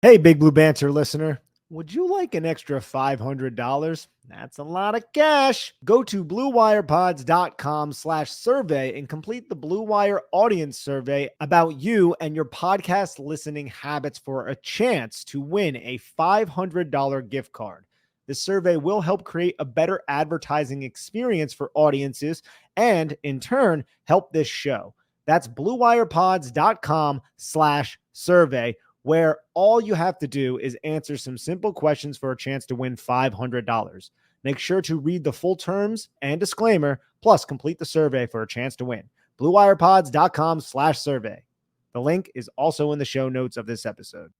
Hey, Big Blue Banter listener. Would you like an extra $500? That's a lot of cash. Go to bluewirepods.com/survey and complete the Blue Wire audience survey about you and your podcast listening habits for a chance to win a $500 gift card. This survey will help create a better advertising experience for audiences and, in turn, help this show. That's bluewirepods.com/survey, where all you have to do is answer some simple questions for a chance to win $500. Make sure to read the full terms and disclaimer, plus complete the survey for a chance to win. bluewirepods.com/survey. The link is also in the show notes of this episode.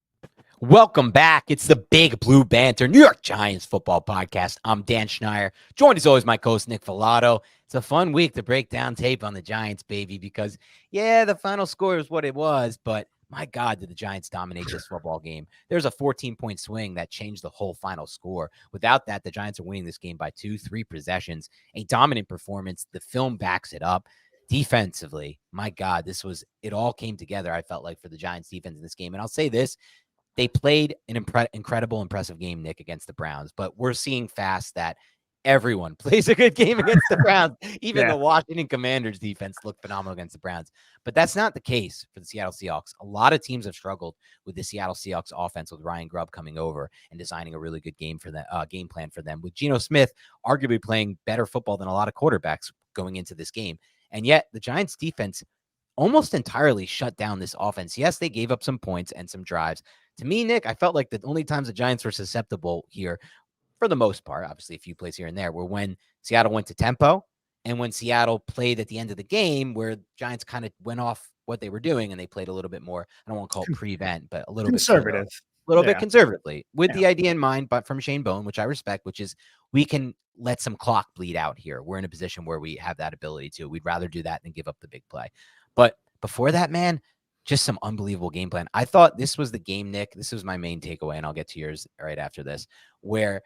Welcome back. It's the Big Blue Banter, New York Giants football podcast. I'm Dan Schneier, joined as always my co-host Nick Filato. It's a fun week to break down tape on the Giants, baby, because, the final score is what it was, but my God, did the Giants dominate this football game. There's a 14-point swing that changed the whole final score. Without that, the Giants are winning this game by 2-3 possessions. A dominant performance. The film backs it up. Defensively, my God, it all came together, I felt like, for the Giants defense in this game. And I'll say this, they played an incredible, impressive game, Nick, against the Browns, but we're seeing fast that everyone plays a good game against the Browns. Even the Washington Commanders defense looked phenomenal against the Browns. But that's not the case for the Seattle Seahawks. A lot of teams have struggled with the Seattle Seahawks offense with Ryan Grubb coming over and designing a really good game plan for them, with Geno Smith arguably playing better football than a lot of quarterbacks going into this game. And yet the Giants defense almost entirely shut down this offense. Yes, they gave up some points and some drives. To me, Nick, I felt like the only times the Giants were susceptible here, for the most part, obviously a few plays here and there, were when Seattle went to tempo and when Seattle played at the end of the game, where Giants kind of went off what they were doing and they played a little bit more, I don't want to call it prevent, but a little conservative. bit conservatively, with the idea in mind, but from Shane Bowen, which I respect, which is we can let some clock bleed out here. We're in a position where we have that ability to. We'd rather do that than give up the big play. But before that, man, just some unbelievable game plan. I thought this was the game, Nick. This was my main takeaway, and I'll get to yours right after this, where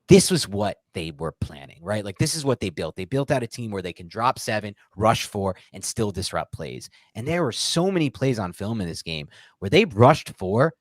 this was what they were planning, right? Like, this is what they built. They built out a team where they can drop 7, rush 4, and still disrupt plays. And there were so many plays on film in this game where they rushed 4,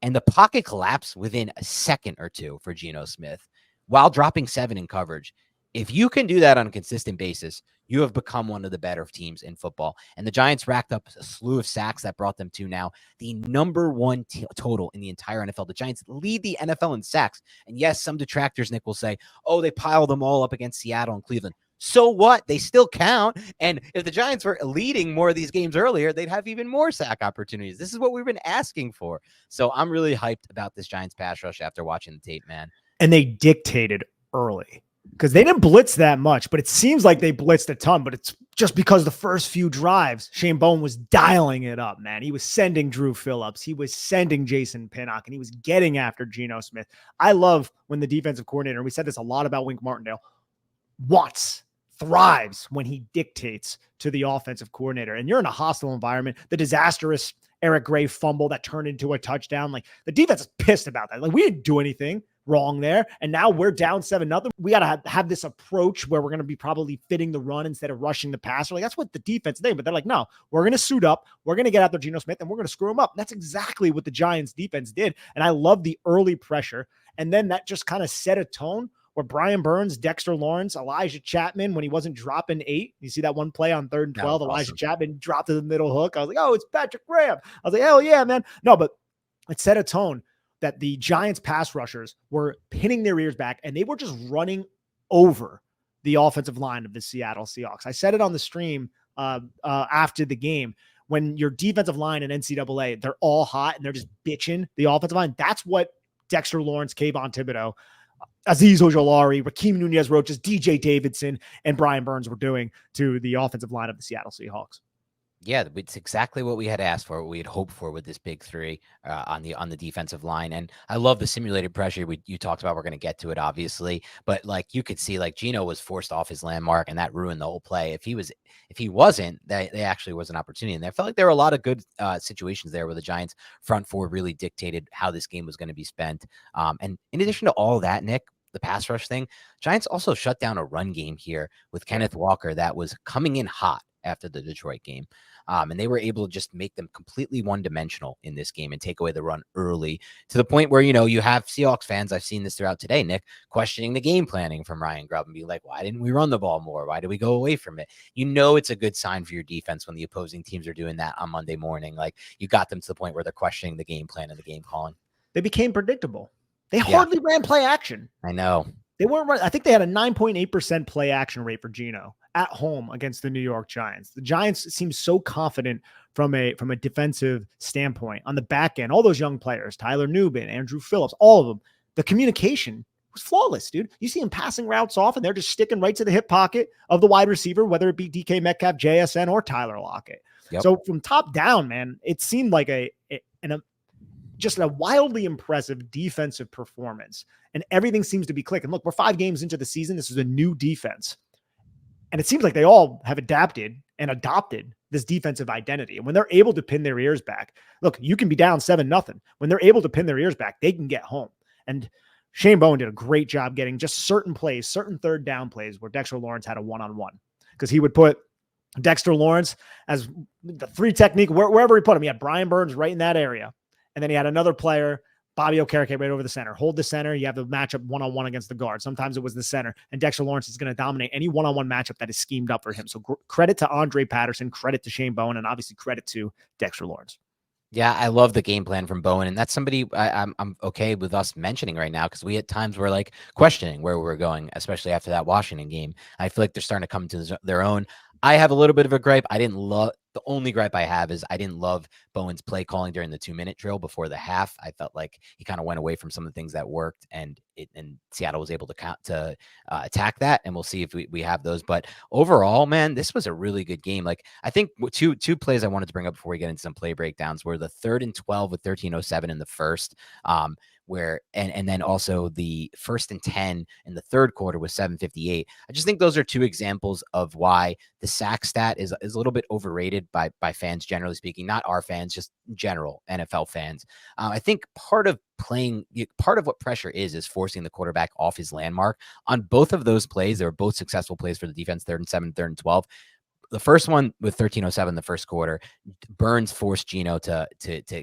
and the pocket collapsed within a second or two for Geno Smith while dropping 7 in coverage. If you can do that on a consistent basis, you have become one of the better teams in football. And the Giants racked up a slew of sacks that brought them to now the number 1 total in the entire NFL. The Giants lead the NFL in sacks. And yes, some detractors, Nick, will say, oh, they piled them all up against Seattle and Cleveland. So what? They still count. And if the Giants were leading more of these games earlier, they'd have even more sack opportunities. This is what we've been asking for. So I'm really hyped about this Giants pass rush after watching the tape, man. And they dictated early, because they didn't blitz that much, but it seems like they blitzed a ton. But it's just because the first few drives, Shane Bowen was dialing it up, man. He was sending Drew Phillips. He was sending Jason Pinnock, and he was getting after Geno Smith. I love when the defensive coordinator, and we said this a lot about Wink Martindale, thrives when he dictates to the offensive coordinator. And you're in a hostile environment. The disastrous Eric Gray fumble that turned into a touchdown. Like, the defense is pissed about that. Like, we didn't do anything wrong there. And now we're down 7-0. We got to have this approach where we're going to be probably fitting the run instead of rushing the passer. Like, that's what the defense did. But they're like, no, we're going to suit up. We're going to get after Geno Smith and we're going to screw him up. And that's exactly what the Giants defense did. And I love the early pressure. And then that just kind of set a tone where Brian Burns, Dexter Lawrence, Elijah Chapman, when he wasn't dropping 8, you see that one play on 3rd and 12, Elijah Chapman dropped to the middle hook. I was like, oh, it's Patrick Graham. I was like, hell yeah, man. No, but it set a tone that the Giants pass rushers were pinning their ears back and they were just running over the offensive line of the Seattle Seahawks. I said it on the stream after the game. When your defensive line in NCAA, they're all hot and they're just bitching the offensive line. That's what Dexter Lawrence, Kayvon Thibodeau, Azeez Ojolari, Raheem Nunez-Roches, DJ Davidson, and Brian Burns were doing to the offensive line of the Seattle Seahawks. Yeah, it's exactly what we had asked for, what we had hoped for with this big 3 on the defensive line. And I love the simulated pressure you talked about. We're going to get to it, obviously, but like, you could see, like, Geno was forced off his landmark and that ruined the whole play. If he wasn't, they actually was an opportunity. And I felt like there were a lot of good situations there where the Giants front 4 really dictated how this game was going to be spent. And in addition to all of that, Nick, the pass rush thing, Giants also shut down a run game here with Kenneth Walker that was coming in hot after the Detroit game. And they were able to just make them completely one-dimensional in this game and take away the run early to the point where, you have Seahawks fans, I've seen this throughout today, Nick, questioning the game planning from Ryan Grubb and be like, why didn't we run the ball more? Why did we go away from it? It's a good sign for your defense when the opposing teams are doing that on Monday morning. Like, you got them to the point where they're questioning the game plan and the game calling. They became predictable. They hardly ran play action. I know. They weren't running. I think they had a 9.8% play action rate for Geno at home against the New York Giants. The Giants seem so confident from a defensive standpoint on the back end. All those young players, Tyler Nubin, Andrew Phillips, all of them, the communication was flawless, dude. You see them passing routes off, and they're just sticking right to the hip pocket of the wide receiver, whether it be DK Metcalf, JSN, or Tyler Lockett. Yep. So from top down, man, it seemed like just a wildly impressive defensive performance, and everything seems to be clicking. Look, we're 5 games into the season. This is a new defense, and it seems like they all have adapted and adopted this defensive identity. And when they're able to pin their ears back, look, you can be down 7-0. When they're able to pin their ears back, they can get home. And Shane Bowen did a great job getting just certain plays, certain third down plays where Dexter Lawrence had a one-on-one, because he would put Dexter Lawrence as the 3 technique wherever he put him. He had Brian Burns right in that area. And then he had another player, Bobby Okereke, right over the center. Hold the center. You have the matchup one-on-one against the guard. Sometimes it was the center. And Dexter Lawrence is going to dominate any one-on-one matchup that is schemed up for him. So credit to Andre Patterson, credit to Shane Bowen, and obviously credit to Dexter Lawrence. Yeah, I love the game plan from Bowen, and that's somebody I'm okay with us mentioning right now, because we at times were like questioning where we're going, especially after that Washington game. I feel like they're starting to come to their own. I have a little bit of a gripe. The only gripe I have is I didn't love Bowen's play calling during the 2-minute drill before the half. I felt like he kind of went away from some of the things that worked, and Seattle was able to attack that. And we'll see if we have those. But overall, man, this was a really good game. Like, I think two plays I wanted to bring up before we get into some play breakdowns were the 3rd and 12 with 13:07 in the first, and then also the 1st and 10 in the third quarter with 7:58. I just think those are 2 examples of why the sack stat is a little bit overrated by fans, generally speaking, not our fans, just general NFL fans. I think part of what pressure is forcing the quarterback off his landmark. On both of those plays, they were both successful plays for the defense, 3rd and 7, 3rd and 12. The first one with 13:07 the first quarter, Burns forced Geno to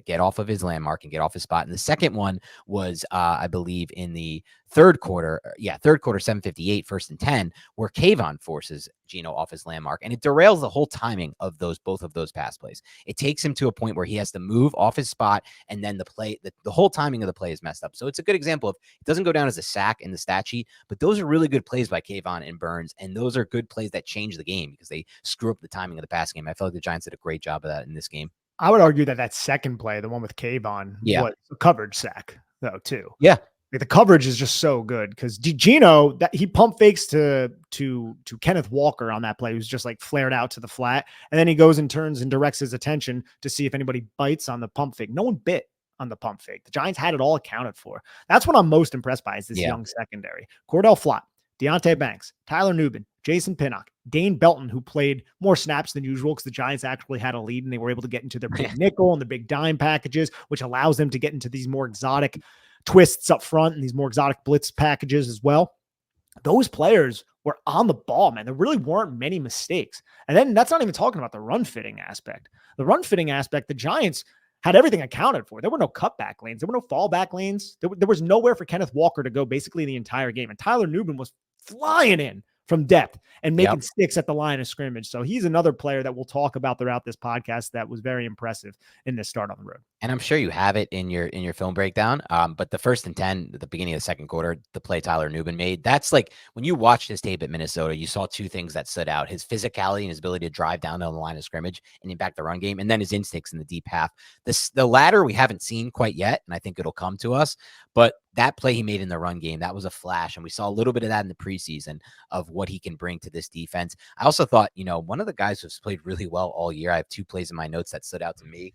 get off of his landmark and get off his spot. And the second one was, I believe, in the third quarter, 7:58, 1st and 10, where Kayvon forces Geno off his landmark, and it derails the whole timing of both of those pass plays. It takes him to a point where he has to move off his spot, and then the whole timing of the play is messed up. So it's a good example of, it doesn't go down as a sack in the stat sheet, but those are really good plays by Kayvon and Burns, and those are good plays that change the game because they screw up the timing of the pass game. I feel like the Giants did a great job of that in this game. I would argue that second play, the one with Kayvon, was a coverage sack, though, too. Yeah. The coverage is just so good because Geno, that he pump fakes to Kenneth Walker on that play, who's just like flared out to the flat, and then he goes and turns and directs his attention to see if anybody bites on the pump fake. No one bit on the pump fake. The Giants had it all accounted for. That's what I'm most impressed by, is this young secondary. Cordale Flott, Deonte Banks, Tyler Nubin, Jason Pinnock, Dane Belton, who played more snaps than usual because the Giants actually had a lead and they were able to get into their big nickel and the big dime packages, which allows them to get into these more exotic twists up front and these more exotic blitz packages as well. Those players were on the ball, man. There really weren't many mistakes. And then that's not even talking about the run fitting aspect. The run fitting aspect, the Giants had everything accounted for. There were no cutback lanes. There were no fallback lanes. There was nowhere for Kenneth Walker to go basically the entire game. And Tyler Nubin was flying in from depth and making sticks at the line of scrimmage. So he's another player that we'll talk about throughout this podcast that was very impressive in this start on the road. And I'm sure you have it in your film breakdown. But the 1st and 10 at the beginning of the second quarter, the play Tyler Nubin made, that's like, when you watched his tape at Minnesota, you saw 2 things that stood out: his physicality and his ability to drive down the line of scrimmage and impact the run game, and then his instincts in the deep half. The latter we haven't seen quite yet, and I think it'll come to us. But that play he made in the run game, that was a flash. And we saw a little bit of that in the preseason of what he can bring to this defense. I also thought, one of the guys who's played really well all year, I have 2 plays in my notes that stood out to me.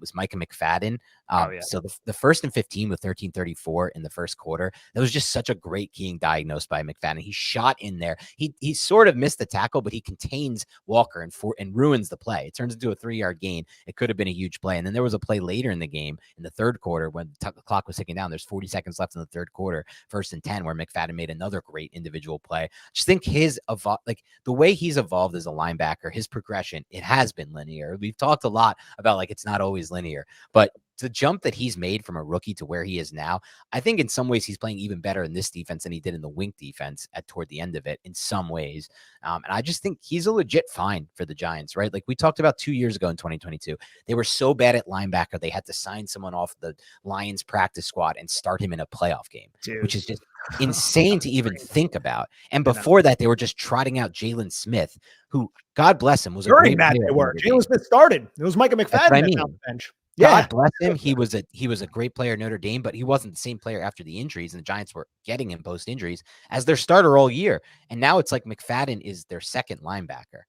was Micah McFadden. Oh, yeah. So the first and 15 with 13:34 in the first quarter, that was just such a great keying diagnosed by McFadden. He shot in there. He sort of missed the tackle, but he contains Walker and ruins the play. It turns into a 3-yard gain. It could have been a huge play. And then there was a play later in the game in the third quarter when the clock was ticking down. There's 40 seconds left in the third quarter, 1st and 10, where McFadden made another great individual play. I just think the way he's evolved as a linebacker, his progression, it has been linear. We've talked a lot about like it's not always linear, but the jump that he's made from a rookie to where he is now, I think in some ways he's playing even better in this defense than he did in the Wink defense toward the end of it in some ways. And I just think he's a legit find for the Giants, right? Like we talked about 2 years ago in 2022, they were so bad at linebacker, they had to sign someone off the Lions practice squad and start him in a playoff game, which is just insane to even think about. And before that, they were just trotting out Jalen Smith, who, God bless him, was a great player. They were. Jalen Smith started. It was Micah McFadden on the bench. God bless him. He was a great player at Notre Dame, but he wasn't the same player after the injuries, and the Giants were getting him post injuries as their starter all year. And now it's like McFadden is their second linebacker.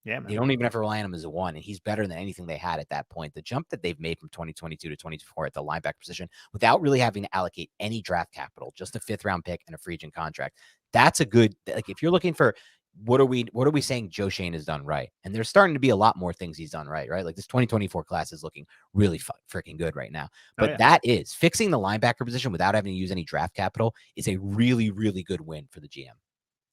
Yeah, man. They don't even have to rely on him as a one, and he's better than anything they had at that point. The jump that they've made from 2022 to 2024 at the linebacker position without really having to allocate any draft capital, just a 5th-round pick and a free agent contract. That's a good, like, if you're looking for what are we saying Joe Shane has done right? And there's starting to be a lot more things he's done right? Like this 2024 class is looking really freaking good right now. But that is fixing the linebacker position without having to use any draft capital is a really, really good win for the GM.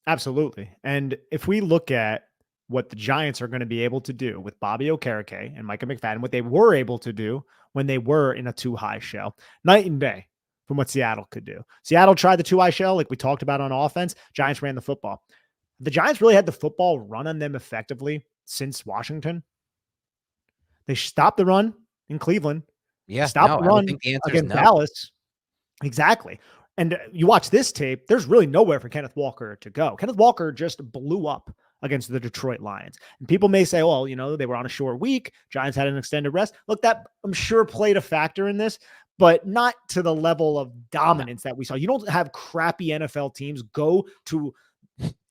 Absolutely. And if we look at what the Giants are going to be able to do with Bobby Okereke and Micah McFadden, what they were able to do when they were in a 2-high shell, night and day from what Seattle could do. Seattle tried the 2-high shell like we talked about on offense. Giants ran the football. The Giants really had the football run on them effectively since Washington. They stopped the run in Cleveland. Yeah. Stopped the run against Dallas. Exactly. And you watch this tape, there's really nowhere for Kenneth Walker to go. Kenneth Walker just blew up against the Detroit Lions. And people may say, well, they were on a short week. Giants had an extended rest. Look, that I'm sure played a factor in this, but not to the level of dominance that we saw. You don't have crappy NFL teams go to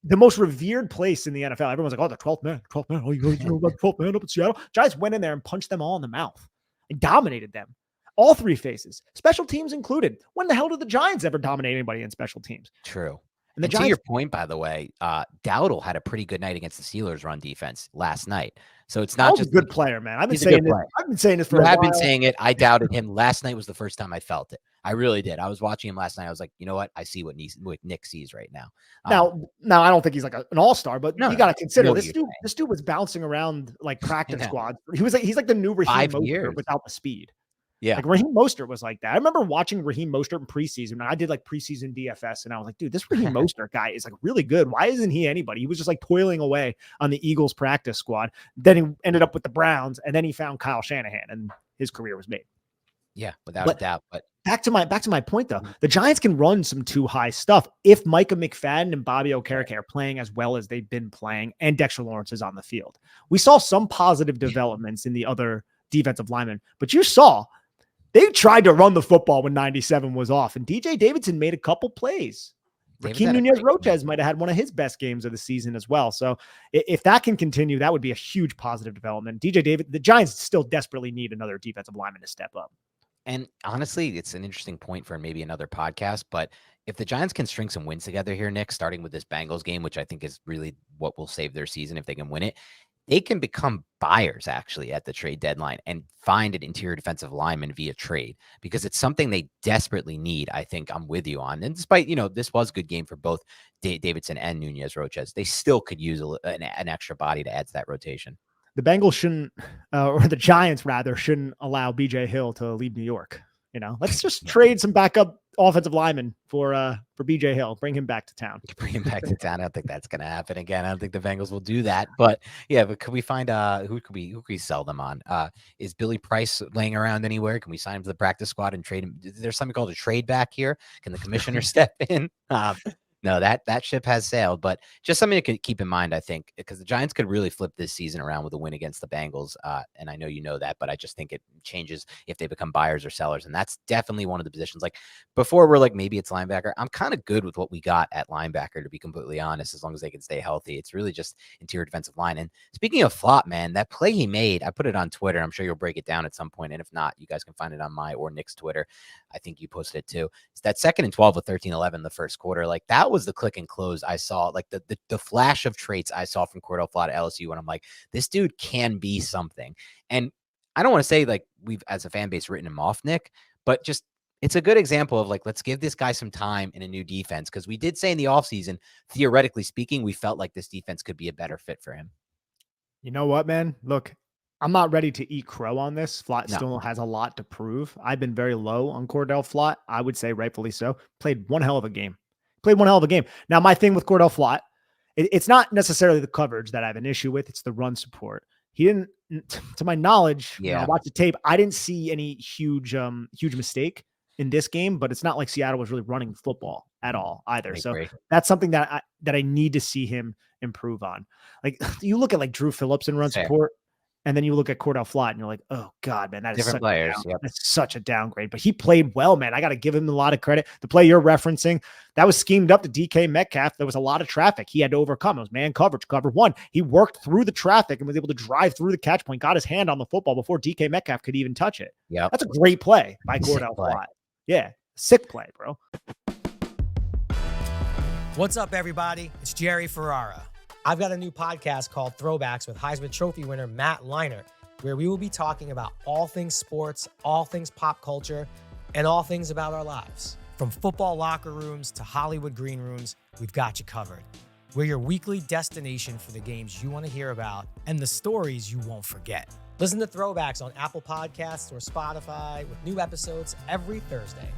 the most revered place in the NFL. Everyone's like, oh, the 12th man. Oh, you know about 12th man up in Seattle. Giants went in there and punched them all in the mouth and dominated them. All 3 phases, special teams included. When the hell did the Giants ever dominate anybody in special teams? True. And to your point, by the way, Dowdle had a pretty good night against the Steelers run defense last night. So it's not just a good player, man. I've been saying this for a while. I've been saying it. I doubted him. Last night was the first time I felt it. I really did. I was watching him last night. I was like, you know what? I see what Nick sees right now. Now I don't think he's like an all-star, but you got to consider this dude was bouncing around like practice squads. He's like the new Raheem Mostert without the speed. Yeah. Like Raheem Mostert was like that. I remember watching Raheem Mostert in preseason, and I did like preseason DFS, and I was like, dude, this Raheem Mostert guy is like really good. Why isn't he anybody? He was just like toiling away on the Eagles practice squad. Then he ended up with the Browns, and then he found Kyle Shanahan, and his career was made. Yeah, without a doubt. But back to my point though, the Giants can run some 2-high stuff if Micah McFadden and Bobby Okereke are playing as well as they've been playing, and Dexter Lawrence is on the field. We saw some positive developments in the other defensive linemen, but you saw they tried to run the football when 97 was off, and DJ Davidson made a couple plays. Raheem Nunez-Roches might have had one of his best games of the season as well. So if that can continue, that would be a huge positive development. The Giants still desperately need another defensive lineman to step up. And honestly, it's an interesting point for maybe another podcast, but if the Giants can string some wins together here, Nick, starting with this Bengals game, which I think is really what will save their season if they can win it, they can become buyers actually at the trade deadline and find an interior defensive lineman via trade, because it's something they desperately need. I think I'm with you on. And despite, this was a good game for both Davidson and Nunez-Roches, they still could use an extra body to add to that rotation. The Bengals shouldn't, or the Giants rather, shouldn't allow BJ Hill to leave New York. Let's just trade some backup offensive linemen for BJ Hill. Bring him back to town. Bring him back to town. I don't think that's going to happen again. I don't think the Bengals will do that. But yeah, but could we find who could we sell them on? Is Billy Price laying around anywhere? Can we sign him to the practice squad and trade him? There's something called a trade back here. Can the commissioner step in? No, that ship has sailed, but just something to keep in mind, I think, because the Giants could really flip this season around with a win against the Bengals. And I know you know that, but I just think it changes if they become buyers or sellers. And that's definitely one of the positions. Like before, we're like, maybe it's linebacker. I'm kind of good with what we got at linebacker, to be completely honest, as long as they can stay healthy. It's really just interior defensive line. And speaking of Flott, man, that play he made, I put it on Twitter. I'm sure you'll break it down at some point. And if not, you guys can find it on my or Nick's Twitter. I think you posted it too. It's that 2nd and 12 with 13-11 the first quarter. Like that was the click and close I saw, like the flash of traits I saw from Cordale Flott at LSU. And I'm like, this dude can be something. And I don't want to say like we've as a fan base written him off, Nick, but just it's a good example of like, let's give this guy some time in a new defense. Cause we did say in the offseason, theoretically speaking, we felt like this defense could be a better fit for him. You know what, man? Look, I'm not ready to eat crow on this. Flott No. still has a lot to prove. I've been very low on Cordale Flott. I would say rightfully so. Played one hell of a game. Now, my thing with Cordale Flott, it's not necessarily the coverage that I have an issue with. It's the run support. He didn't, to my knowledge, I watched the tape. I didn't see any huge mistake in this game, but it's not like Seattle was really running football at all either. So that's something that I need to see him improve on. Like you look at like Drew Phillips in run support, and then you look at Cordale Flott and you're like, oh God, man, that is different players. That's such a downgrade, but he played well, man. I got to give him a lot of credit. The play you're referencing, that was schemed up to DK Metcalf. There was a lot of traffic he had to overcome. It was man coverage, cover one. He worked through the traffic and was able to drive through the catch point, got his hand on the football before DK Metcalf could even touch it. Yeah. That's a great play by Cordale Flott. Yeah. Sick play, bro. What's up, everybody? It's Jerry Ferrara. I've got a new podcast called Throwbacks with Heisman Trophy winner Matt Leinart, where we will be talking about all things sports, all things pop culture, and all things about our lives. From football locker rooms to Hollywood green rooms, we've got you covered. We're your weekly destination for the games you want to hear about and the stories you won't forget. Listen to Throwbacks on Apple Podcasts or Spotify with new episodes every Thursday.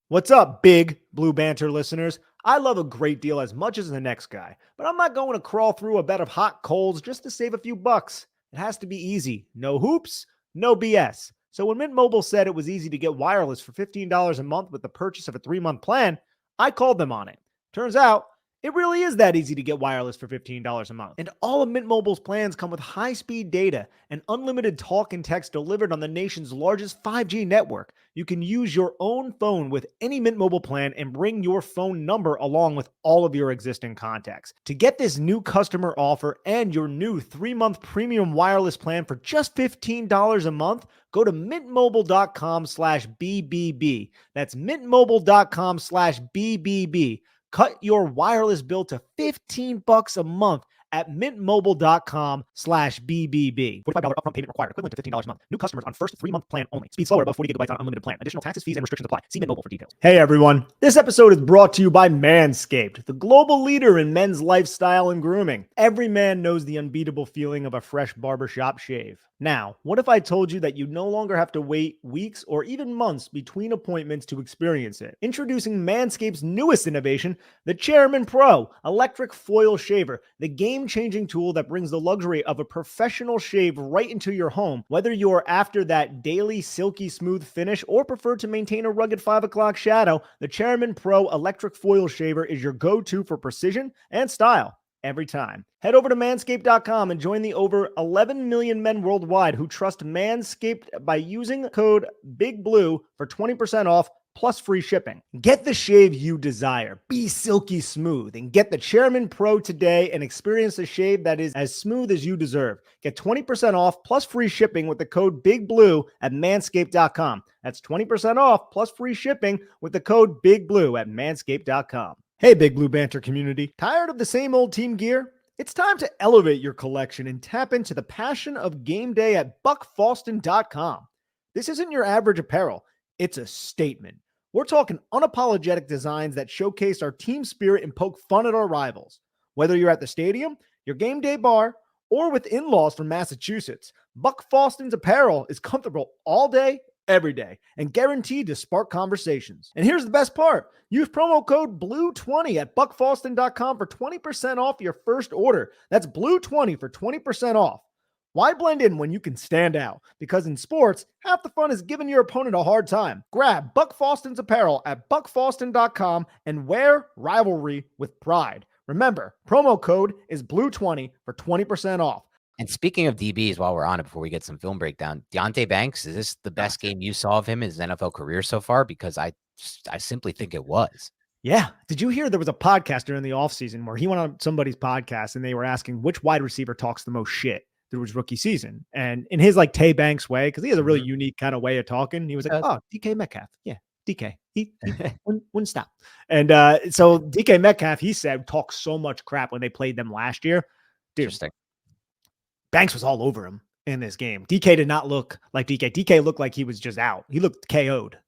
What's up, big Blue Banter listeners? I love a great deal as much as the next guy, but I'm not going to crawl through a bed of hot coals just to save a few bucks. It has to be easy. No hoops, no BS. So when Mint Mobile said it was easy to get wireless for $15 a month with the purchase of a 3-month plan, I called them on it. Turns out, it really is that easy to get wireless for $15 a month. And all of Mint Mobile's plans come with high-speed data and unlimited talk and text delivered on the nation's largest 5G network. You can use your own phone with any Mint Mobile plan and bring your phone number along with all of your existing contacts. To get this new customer offer and your new 3-month premium wireless plan for just $15 a month, go to mintmobile.com/BBB. That's mintmobile.com/BBB. Cut your wireless bill to $15 a month at mintmobile.com/BBB. $45 upfront payment required, equivalent to $15 a month. New customers on first 3-month plan only. Speed slower above 40 gigabytes on unlimited plan. Additional taxes, fees, and restrictions apply. See Mint Mobile for details. Hey everyone, this episode is brought to you by Manscaped, the global leader in men's lifestyle and grooming. Every man knows the unbeatable feeling of a fresh barbershop shave. Now, what if I told you that you no longer have to wait weeks or even months between appointments to experience it? Introducing Manscaped's newest innovation, the Chairman Pro Electric Foil Shaver, the game-changing tool that brings the luxury of a professional shave right into your home. Whether you're after that daily silky smooth finish or prefer to maintain a rugged 5 o'clock shadow, the Chairman Pro Electric Foil Shaver is your go-to for precision and style. Every time. Head over to manscaped.com and join the over 11 million men worldwide who trust Manscaped by using code BIGBLUE for 20% off plus free shipping. Get the shave you desire. Be silky smooth and get the Chairman Pro today and experience a shave that is as smooth as you deserve. Get 20% off plus free shipping with the code BIGBLUE at manscaped.com. That's 20% off plus free shipping with the code BIGBLUE at manscaped.com. Hey, Big Blue Banter community. Tired of the same old team gear? It's time to elevate your collection and tap into the passion of game day at buckfalston.com. This isn't your average apparel. It's a statement. We're talking unapologetic designs that showcase our team spirit and poke fun at our rivals. Whether you're at the stadium, your game day bar, or with in-laws from Massachusetts, Buck Falston's apparel is comfortable all day, every day, and guaranteed to spark conversations. And here's the best part. Use promo code BLUE20 at buckfalston.com for 20% off your first order. That's BLUE20 for 20% off. Why blend in when you can stand out? Because in sports, half the fun is giving your opponent a hard time. Grab Buck Foston's apparel at buckfoston.com and wear rivalry with pride. Remember, promo code is BLUE20 for 20% off. And speaking of DBs, while we're on it, before we get some film breakdown, Deonte Banks, is this the best game you saw of him in his NFL career so far? Because I simply think it was. Yeah. Did you hear there was a podcast during the offseason where he went on somebody's podcast and they were asking which wide receiver talks the most shit through his rookie season? And in his like Tay Banks way, because he has a really unique kind of way of talking, he was like, oh, DK Metcalf. Yeah. DK. He wouldn't stop. And so DK Metcalf, he said, talks so much crap when they played them last year. Dude, Interesting. Banks was all over him in this game. DK did not look like DK. DK looked like he was just out. He looked KO'd,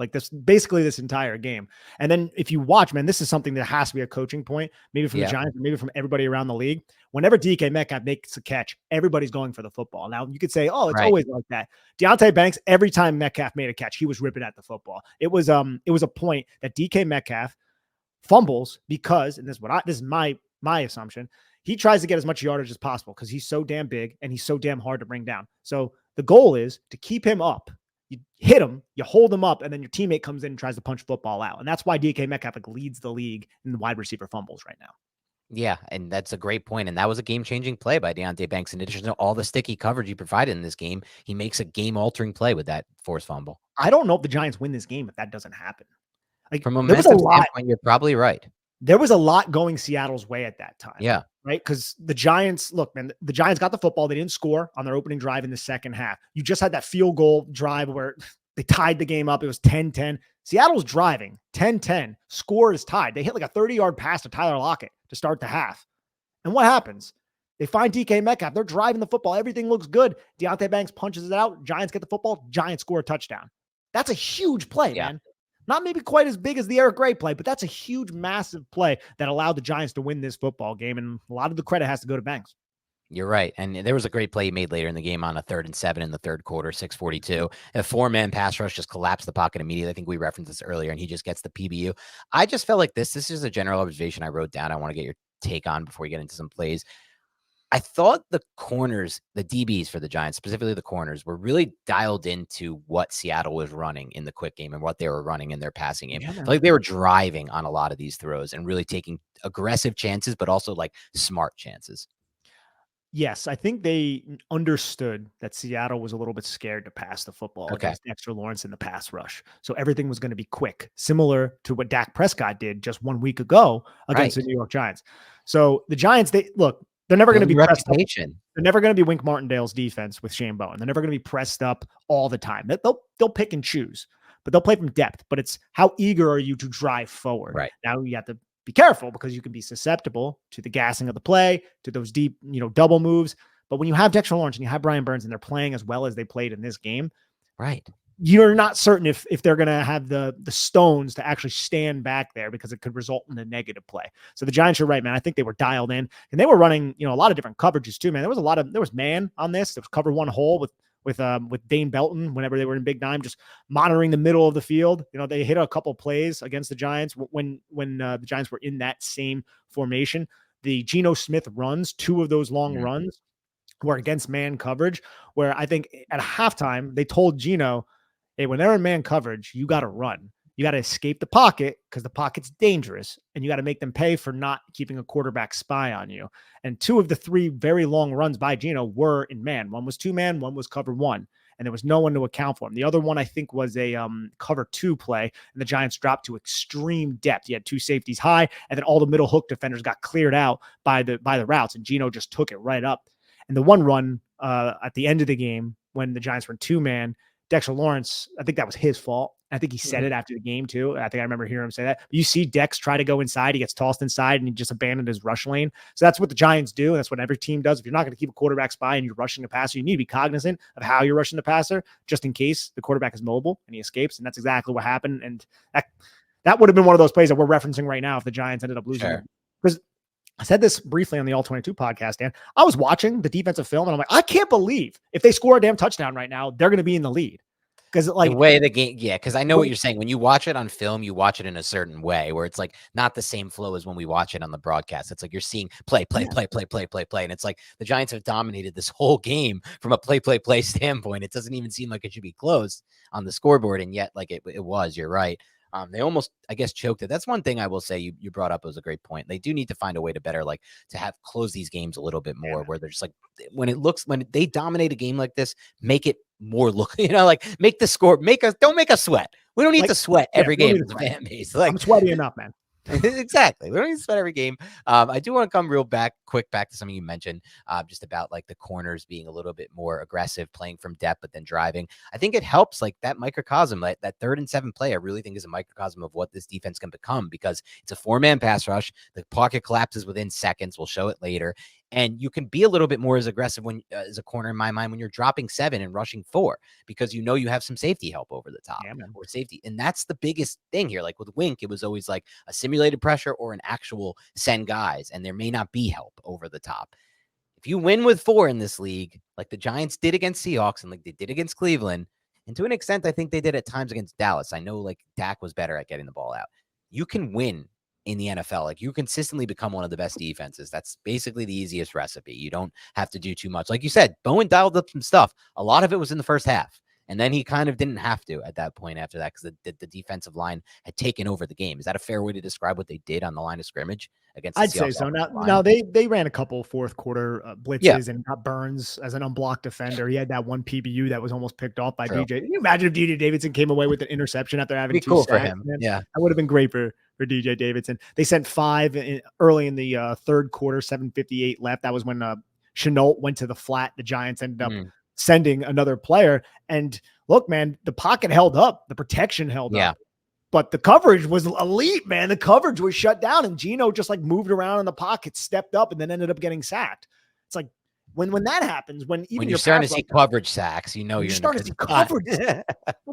like this, basically this entire game. And then if you watch, man, this is something that has to be a coaching point, maybe from the Giants, maybe from everybody around the league. Whenever DK Metcalf makes a catch, everybody's going for the football. Now you could say, oh, it's always like that. Deonte Banks, every time Metcalf made a catch, he was ripping at the football. It was a point that DK Metcalf fumbles because, and this is my assumption, he tries to get as much yardage as possible because he's so damn big and he's so damn hard to bring down. So the goal is to keep him up. You hit him, you hold him up, and then your teammate comes in and tries to punch football out. And that's why DK Metcalf leads the league in the wide receiver fumbles right now. Yeah, and that's a great point. And that was a game-changing play by Deonte Banks. In addition to all the sticky coverage he provided in this game, he makes a game-altering play with that forced fumble. I don't know if the Giants win this game if that doesn't happen. Like, from a momentum standpoint, you're probably right. There was a lot going Seattle's way at that time. Yeah. Right? Because the Giants, look, man, the Giants got the football. They didn't score on their opening drive in the second half. You just had that field goal drive where they tied the game up. It was 10-10. Seattle's driving 10-10. Score is tied. They hit like a 30-yard pass to Tyler Lockett to start the half. And what happens? They find DK Metcalf. They're driving the football. Everything looks good. Deonte Banks punches it out. Giants get the football. Giants score a touchdown. That's a huge play, man. Not maybe quite as big as the Eric Gray play, but that's a huge, massive play that allowed the Giants to win this football game. And a lot of the credit has to go to Banks. You're right. And there was a great play he made later in the game on a 3rd and 7 in the third quarter, 6:42. A 4-man pass rush just collapsed the pocket immediately. I think we referenced this earlier, and he just gets the PBU. I just felt like this is a general observation I wrote down. I want to get your take on before we get into some plays. I thought the corners, the DBs for the Giants, specifically the corners, were really dialed into what Seattle was running in the quick game and what they were running in their passing game. Yeah. Like they were driving on a lot of these throws and really taking aggressive chances, but also like smart chances. Yes, I think they understood that Seattle was a little bit scared to pass the football against Dexter Lawrence in the pass rush. So everything was going to be quick, similar to what Dak Prescott did just 1 week ago against the New York Giants. So the Giants, they're never going to be pressed up. They're never going to be Wink Martindale's defense with Shane Bowen. They're never going to be pressed up all the time. They'll pick and choose, but they'll play from depth. But it's how eager are you to drive forward? Right. Now you have to be careful because you can be susceptible to the gassing of the play, to those deep, double moves. But when you have Dexter Lawrence and you have Brian Burns and they're playing as well as they played in this game, right, you're not certain if they're going to have the stones to actually stand back there because it could result in a negative play. So the Giants are right, man. I think they were dialed in and they were running, a lot of different coverages too, man. There was man on this. There was cover one hole with Dane Belton whenever they were in big dime, just monitoring the middle of the field. They hit a couple plays against the Giants when the Giants were in that same formation. The Geno Smith runs, 2 of those long runs were against man coverage, where I think at halftime they told Geno, hey, when they're in man coverage, you got to run. You got to escape the pocket because the pocket's dangerous, and you got to make them pay for not keeping a quarterback spy on you. And 2 of the 3 very long runs by Geno were in man. One was 2-man, one was cover 1, and there was no one to account for him. The other one, I think, was a cover 2 play, and the Giants dropped to extreme depth. You had 2 safeties high, and then all the middle hook defenders got cleared out by the routes, and Geno just took it right up. And the one run at the end of the game when the Giants were in 2-man, Dexter Lawrence, I think that was his fault. I think he said it after the game too. I think I remember hearing him say that. But you see Dex try to go inside. He gets tossed inside and he just abandoned his rush lane. So that's what the Giants do. And that's what every team does. If you're not going to keep a quarterback spy and you're rushing the passer, you need to be cognizant of how you're rushing the passer just in case the quarterback is mobile and he escapes. And that's exactly what happened. And that would have been one of those plays that we're referencing right now if the Giants ended up losing. Because I said this briefly on the All 22 podcast, Dan. I was watching the defensive film and I'm like, I can't believe if they score a damn touchdown right now, they're going to be in the lead. Because like the way the game, because I know what you're saying. When you watch it on film, you watch it in a certain way where it's like not the same flow as when we watch it on the broadcast. It's like you're seeing play, and it's like the Giants have dominated this whole game from a play standpoint. It doesn't even seem like it should be close on the scoreboard, and yet like it was. You're right. They almost, I guess, choked it. That's one thing I will say you brought up was a great point. They do need to find a way to better, like, to have close these games a little bit more, where they're just like, when they dominate a game like this, make it more look, like make the score, don't make us sweat. We don't need to sweat every game as a fan base. Like, I'm sweaty enough, man. Exactly. We don't need to spend every game. I do want to come quick back to something you mentioned, just about like the corners being a little bit more aggressive, playing from depth, but then driving. I think it helps, like that microcosm, that 3rd and 7 play. I really think is a microcosm of what this defense can become, because it's a 4-man pass rush. The pocket collapses within seconds. We'll show it later. And you can be a little bit more as aggressive when, as a corner in my mind, when you're dropping 7 and rushing 4, because you have some safety help over the top, or safety. And that's the biggest thing here. Like with Wink, it was always like a simulated pressure or an actual send guys, and there may not be help over the top. If you win with 4 in this league, like the Giants did against Seahawks and like they did against Cleveland, and to an extent, I think they did at times against Dallas. I know like Dak was better at getting the ball out. You can win in the NFL. Like you consistently become one of the best defenses. That's basically the easiest recipe. You don't have to do too much. Like you said, Bowen dialed up some stuff. A lot of it was in the first half. And then he kind of didn't have to at that point after that, because the defensive line had taken over the game. Is that a fair way to describe what they did on the line of scrimmage against the I'd say so. Now they ran a couple fourth quarter blitzes and got Burns as an unblocked defender. He had that one PBU that was almost picked off by DJ. Can you imagine if DJ Davidson came away with an interception after having 2 cool sacks? For him. Yeah, that would have been great for DJ Davidson. They sent 5 early in the third quarter, 7:58 left. That was when Chenault went to the flat. The Giants ended up sending another player. And look, man, the pocket held up. The protection held up. But the coverage was elite, man. The coverage was shut down, and Geno just like moved around in the pocket, stepped up, and then ended up getting sacked. It's like when that happens, when you're starting to see coverage sacks, you're starting to see coverage.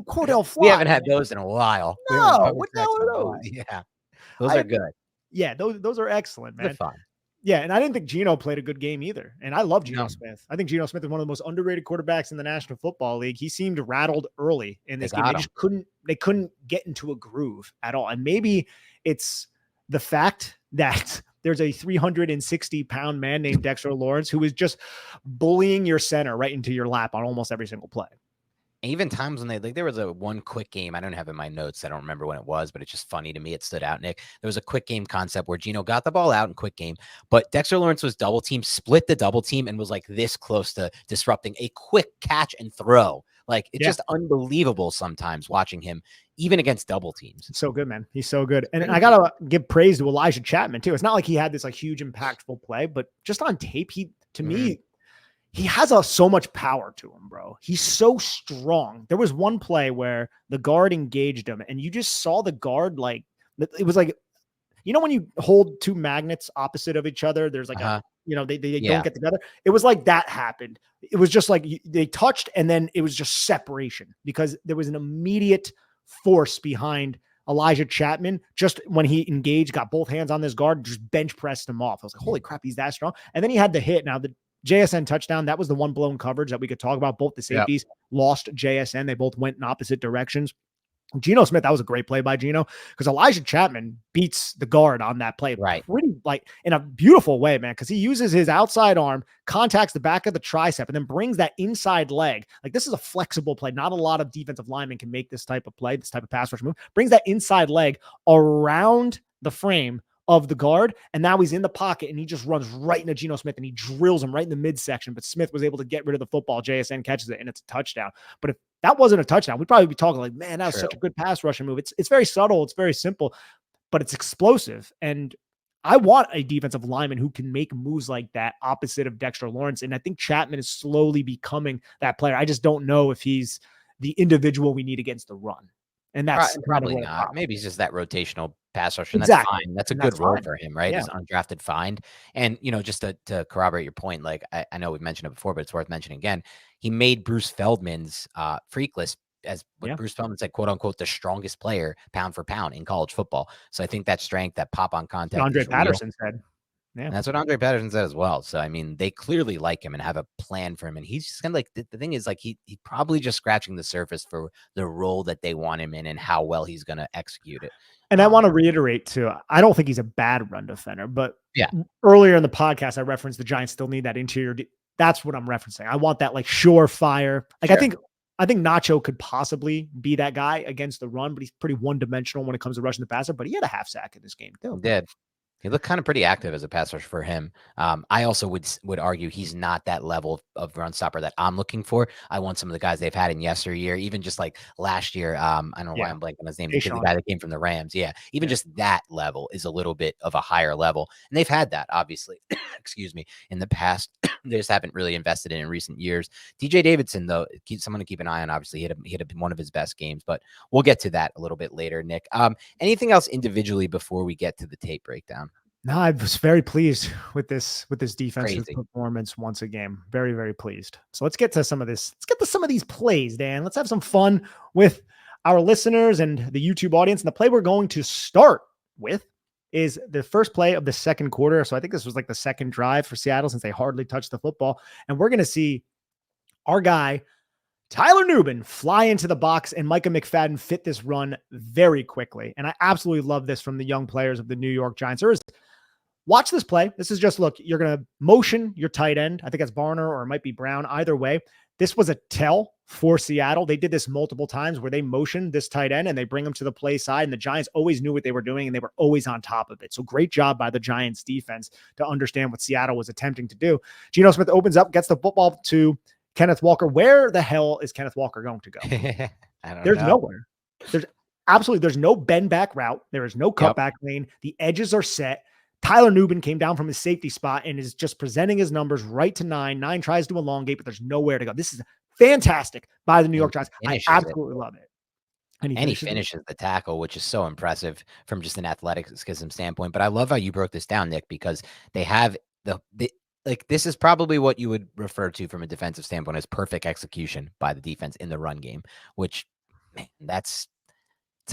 Cordale Flott. We haven't had those in a while. No, what the hell are those? Yeah, those are good. Yeah, those are excellent, man. They're fun. Yeah, and I didn't think Geno played a good game either. And I love Geno Smith. I think Geno Smith is one of the most underrated quarterbacks in the National Football League. He seemed rattled early in this game. They couldn't get into a groove at all. And maybe it's the fact that there's a 360-pound man named Dexter Lawrence who is just bullying your center right into your lap on almost every single play. Even times when there was a one quick game, I don't have in my notes, I don't remember when it was, but it's just funny to me. It stood out, Nick. There was a quick game concept where Geno got the ball out in quick game, but Dexter Lawrence was double team, split the double team, and was like this close to disrupting a quick catch and throw. Like it's just unbelievable sometimes watching him, even against double teams. So good, man. He's so good. And I got to give praise to Elijah Chapman too. It's not like he had this like huge impactful play, but just on tape, to me, he has so much power to him, bro. He's so strong. There was one play where the guard engaged him, and you just saw the guard like it was like, when you hold 2 magnets opposite of each other, there's like they don't get together. It was like that happened. It was just like they touched, and then it was just separation because there was an immediate force behind Elijah Chapman. Just when he engaged, got both hands on this guard, just bench pressed him off. I was like, holy crap, he's that strong. And then he had the hit. Now the JSN touchdown, that was the one blown coverage that we could talk about. Both the safeties lost JSN. They both went in opposite directions. Geno Smith, that was a great play by Geno, because Elijah Chapman beats the guard on that play. Pretty like in a beautiful way, man, because he uses his outside arm, contacts the back of the tricep, and then brings that inside leg. Like this is a flexible play. Not a lot of defensive linemen can make this type of play, this type of pass rush move. Brings that inside leg around the frame of the guard, and now he's in the pocket, and he just runs right into Geno Smith, and he drills him right in the midsection, but Smith was able to get rid of the football. JSN catches it, and it's a touchdown. But if that wasn't a touchdown, we'd probably be talking like, man, that was such a good pass rushing move. It's very subtle, it's very simple, but it's explosive, and I want a defensive lineman who can make moves like that opposite of Dexter Lawrence, and I think Chapman is slowly becoming that player. I just don't know if he's the individual we need against the run. And that's probably not. Maybe he's just that rotational pass rusher. And that's fine. That's a good role for him, right? He's undrafted find. And, just to corroborate your point, like I know we've mentioned it before, but it's worth mentioning again. He made Bruce Feldman's freak list as what Bruce Feldman said, quote unquote, the strongest player pound for pound in college football. So I think that strength, that pop on contact. Andre Patterson said. Yeah. And that's what Andre Patterson said as well. So, I mean, they clearly like him and have a plan for him. And he's just kind of like, the thing is, like, he probably just scratching the surface for the role that they want him in and how well he's going to execute it. And I want to reiterate too, I don't think he's a bad run defender, but yeah, earlier in the podcast, I referenced the Giants still need that interior. That's what I'm referencing. I want that like surefire. Like, sure. I think Nacho could possibly be that guy against the run, but he's pretty one-dimensional when it comes to rushing the passer. But he had a half sack in this game too. He did. He looked kind of pretty active as a pass rusher for him. I also would argue he's not that level of run stopper that I'm looking for. I want some of the guys they've had in yesteryear, even just like last year. I don't know why I'm blanking on his name, because the guy that came from the Rams. Yeah, even just that level is a little bit of a higher level, and they've had that obviously. Excuse me, in the past. They just haven't really invested in recent years. DJ Davidson, though, someone to keep an eye on. Obviously, he had one of his best games, but we'll get to that a little bit later. Nick, anything else individually before we get to the tape breakdown? No, I was very pleased with this defensive performance once again. Very, very pleased. So let's get to some of this. Let's get to some of these plays, Dan. Let's have some fun with our listeners and the YouTube audience. And the play we're going to start with is the first play of the second quarter. So I think this was like the second drive for Seattle since they hardly touched the football. And we're going to see our guy, Tyler Nubin, fly into the box, and Micah McFadden fit this run very quickly. And I absolutely love this from the young players of the New York Giants. Watch this play. This is just, look, you're going to motion your tight end. I think that's Barner or it might be Brown. Either way, this was a tell for Seattle. They did this multiple times where they motioned this tight end and they bring him to the play side, and the Giants always knew what they were doing and they were always on top of it. So great job by the Giants defense to understand what Seattle was attempting to do. Geno Smith opens up, gets the football to Kenneth Walker. Where the hell is Kenneth Walker going to go? There's nowhere. There's no bend back route. There is no cutback lane. The edges are set. Tyler Nubin came down from his safety spot and is just presenting his numbers right to 9. 9 tries to elongate, but there's nowhere to go. This is fantastic by the New York Giants. I absolutely love it. And he finishes the tackle, which is so impressive from just an athleticism standpoint. But I love how you broke this down, Nick, because they have like, this is probably what you would refer to from a defensive standpoint as perfect execution by the defense in the run game, which, man, it's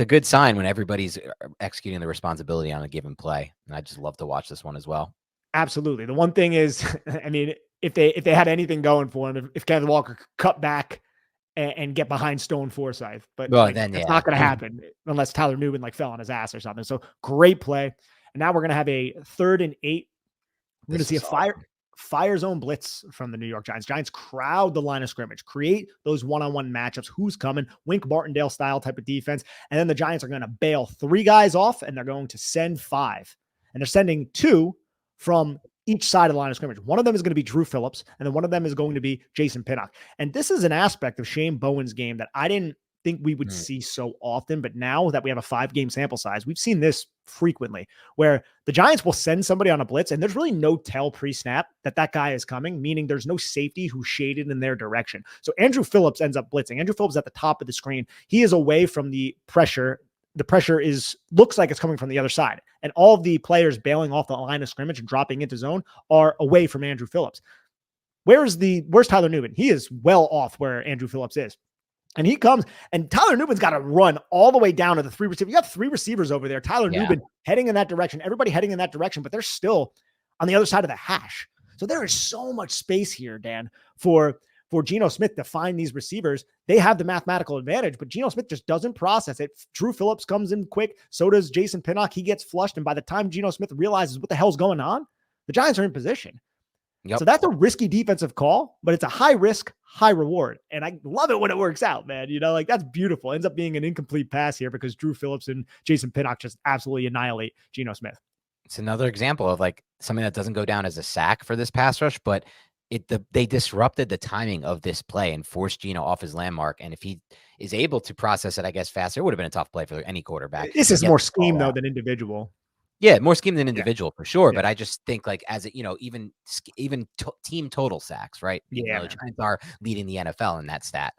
a good sign when everybody's executing the responsibility on a given play. And I just love to watch this one as well. Absolutely. The one thing is, I mean, if they had anything going for him, if Kenneth Walker could cut back and get behind Stone Forsythe, but then it's not going to happen unless Tyler Nubin like fell on his ass or something. So great play. And now we're going to have a 3rd and 8. We're going to see a fire zone blitz from the New York Giants. Giants crowd the line of scrimmage, create those one-on-one matchups. Who's coming? Wink Martindale style type of defense. And then the Giants are going to bail 3 guys off, and they're going to send 5. And they're sending 2 from each side of the line of scrimmage. One of them is going to be Drew Phillips, and then one of them is going to be Jason Pinnock. And this is an aspect of Shane Bowen's game that I didn't think we would see so often, but now that we have a 5-game sample size, we've seen this frequently where the Giants will send somebody on a blitz and there's really no tell pre-snap that guy is coming, meaning there's no safety who's shaded in their direction. So Andrew Phillips ends up blitzing. Andrew Phillips at the top of the screen. He is away from the pressure. The pressure looks like it's coming from the other side, and all of the players bailing off the line of scrimmage and dropping into zone are away from Andrew Phillips. Where's Tyler Nubin? He is well off where Andrew Phillips is. And he comes, and Tyler Nubin's got to run all the way down to the 3 receivers. You got 3 receivers over there. Tyler Nubin heading in that direction. Everybody heading in that direction, but they're still on the other side of the hash. So there is so much space here, Dan, for Geno Smith to find these receivers. They have the mathematical advantage, but Geno Smith just doesn't process it. Drew Phillips comes in quick. So does Jason Pinnock. He gets flushed. And by the time Geno Smith realizes what the hell's going on, the Giants are in position. Yep. So that's a risky defensive call, but it's a high risk, high reward. And I love it when it works out, man. You know, like that's beautiful. Ends up being an incomplete pass here because Drew Phillips and Jason Pinnock just absolutely annihilate Geno Smith. It's another example of like something that doesn't go down as a sack for this pass rush, but they disrupted the timing of this play and forced Geno off his landmark. And if he is able to process it, I guess, faster, it would have been a tough play for any quarterback. This is more scheme though than individual. Yeah, more scheme than individual for sure. Yeah. But I just think like as it, even team total sacks, right? Yeah, the Giants are leading the NFL in that stat.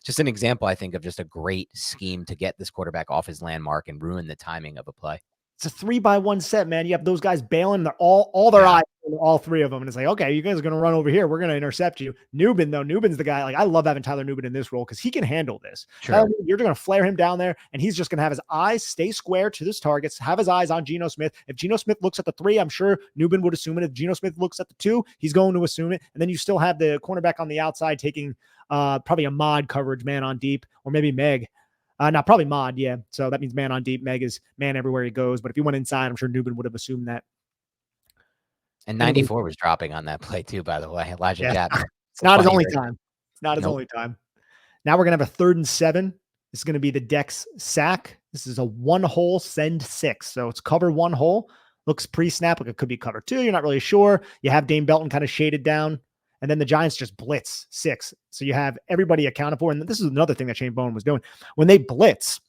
Just an example, I think, of just a great scheme to get this quarterback off his landmark and ruin the timing of a play. It's a 3-by-1 set, man. You have those guys bailing. They're all their eyes, all three of them. And it's like, okay, you guys are going to run over here. We're going to intercept you. Nubin, though, Nubin's the guy. Like, I love having Tyler Nubin in this role because he can handle this. Sure. You're going to flare him down there, and he's just going to have his eyes stay square to his targets, have his eyes on Geno Smith. If Geno Smith looks at the 3, I'm sure Nubin would assume it. If Geno Smith looks at the 2, he's going to assume it. And then you still have the cornerback on the outside taking probably a mod coverage, man on deep, or maybe Meg. Not probably mod, yeah. So that means man on deep. Meg is man everywhere he goes. But if he went inside, I'm sure Nubin would have assumed that. And 94 was dropping on that play too, by the way. Elijah Chapman. It's not his only time. It's not his only time. Now we're going to have a 3rd and 7. This is going to be the Dex sack. This is a 1-hole send 6. So it's cover 1 hole. Looks pre-snap like it could be cover 2. You're not really sure. You have Dane Belton kind of shaded down. And then the Giants just blitz 6. So you have everybody accounted for. And this is another thing that Shane Bowen was doing. When they blitz,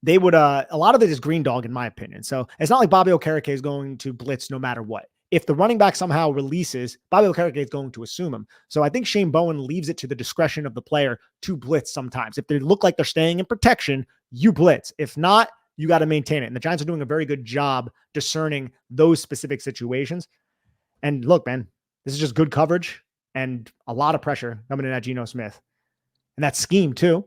they would, a lot of it is green dog, in my opinion. So it's not like Bobby Okereke is going to blitz no matter what. If the running back somehow releases, Bobby Okereke is going to assume him. So I think Shane Bowen leaves it to the discretion of the player to blitz sometimes. If they look like they're staying in protection, you blitz. If not, you got to maintain it. And the Giants are doing a very good job discerning those specific situations. And look, man, this is just good coverage and a lot of pressure coming in at Geno Smith. And that scheme too,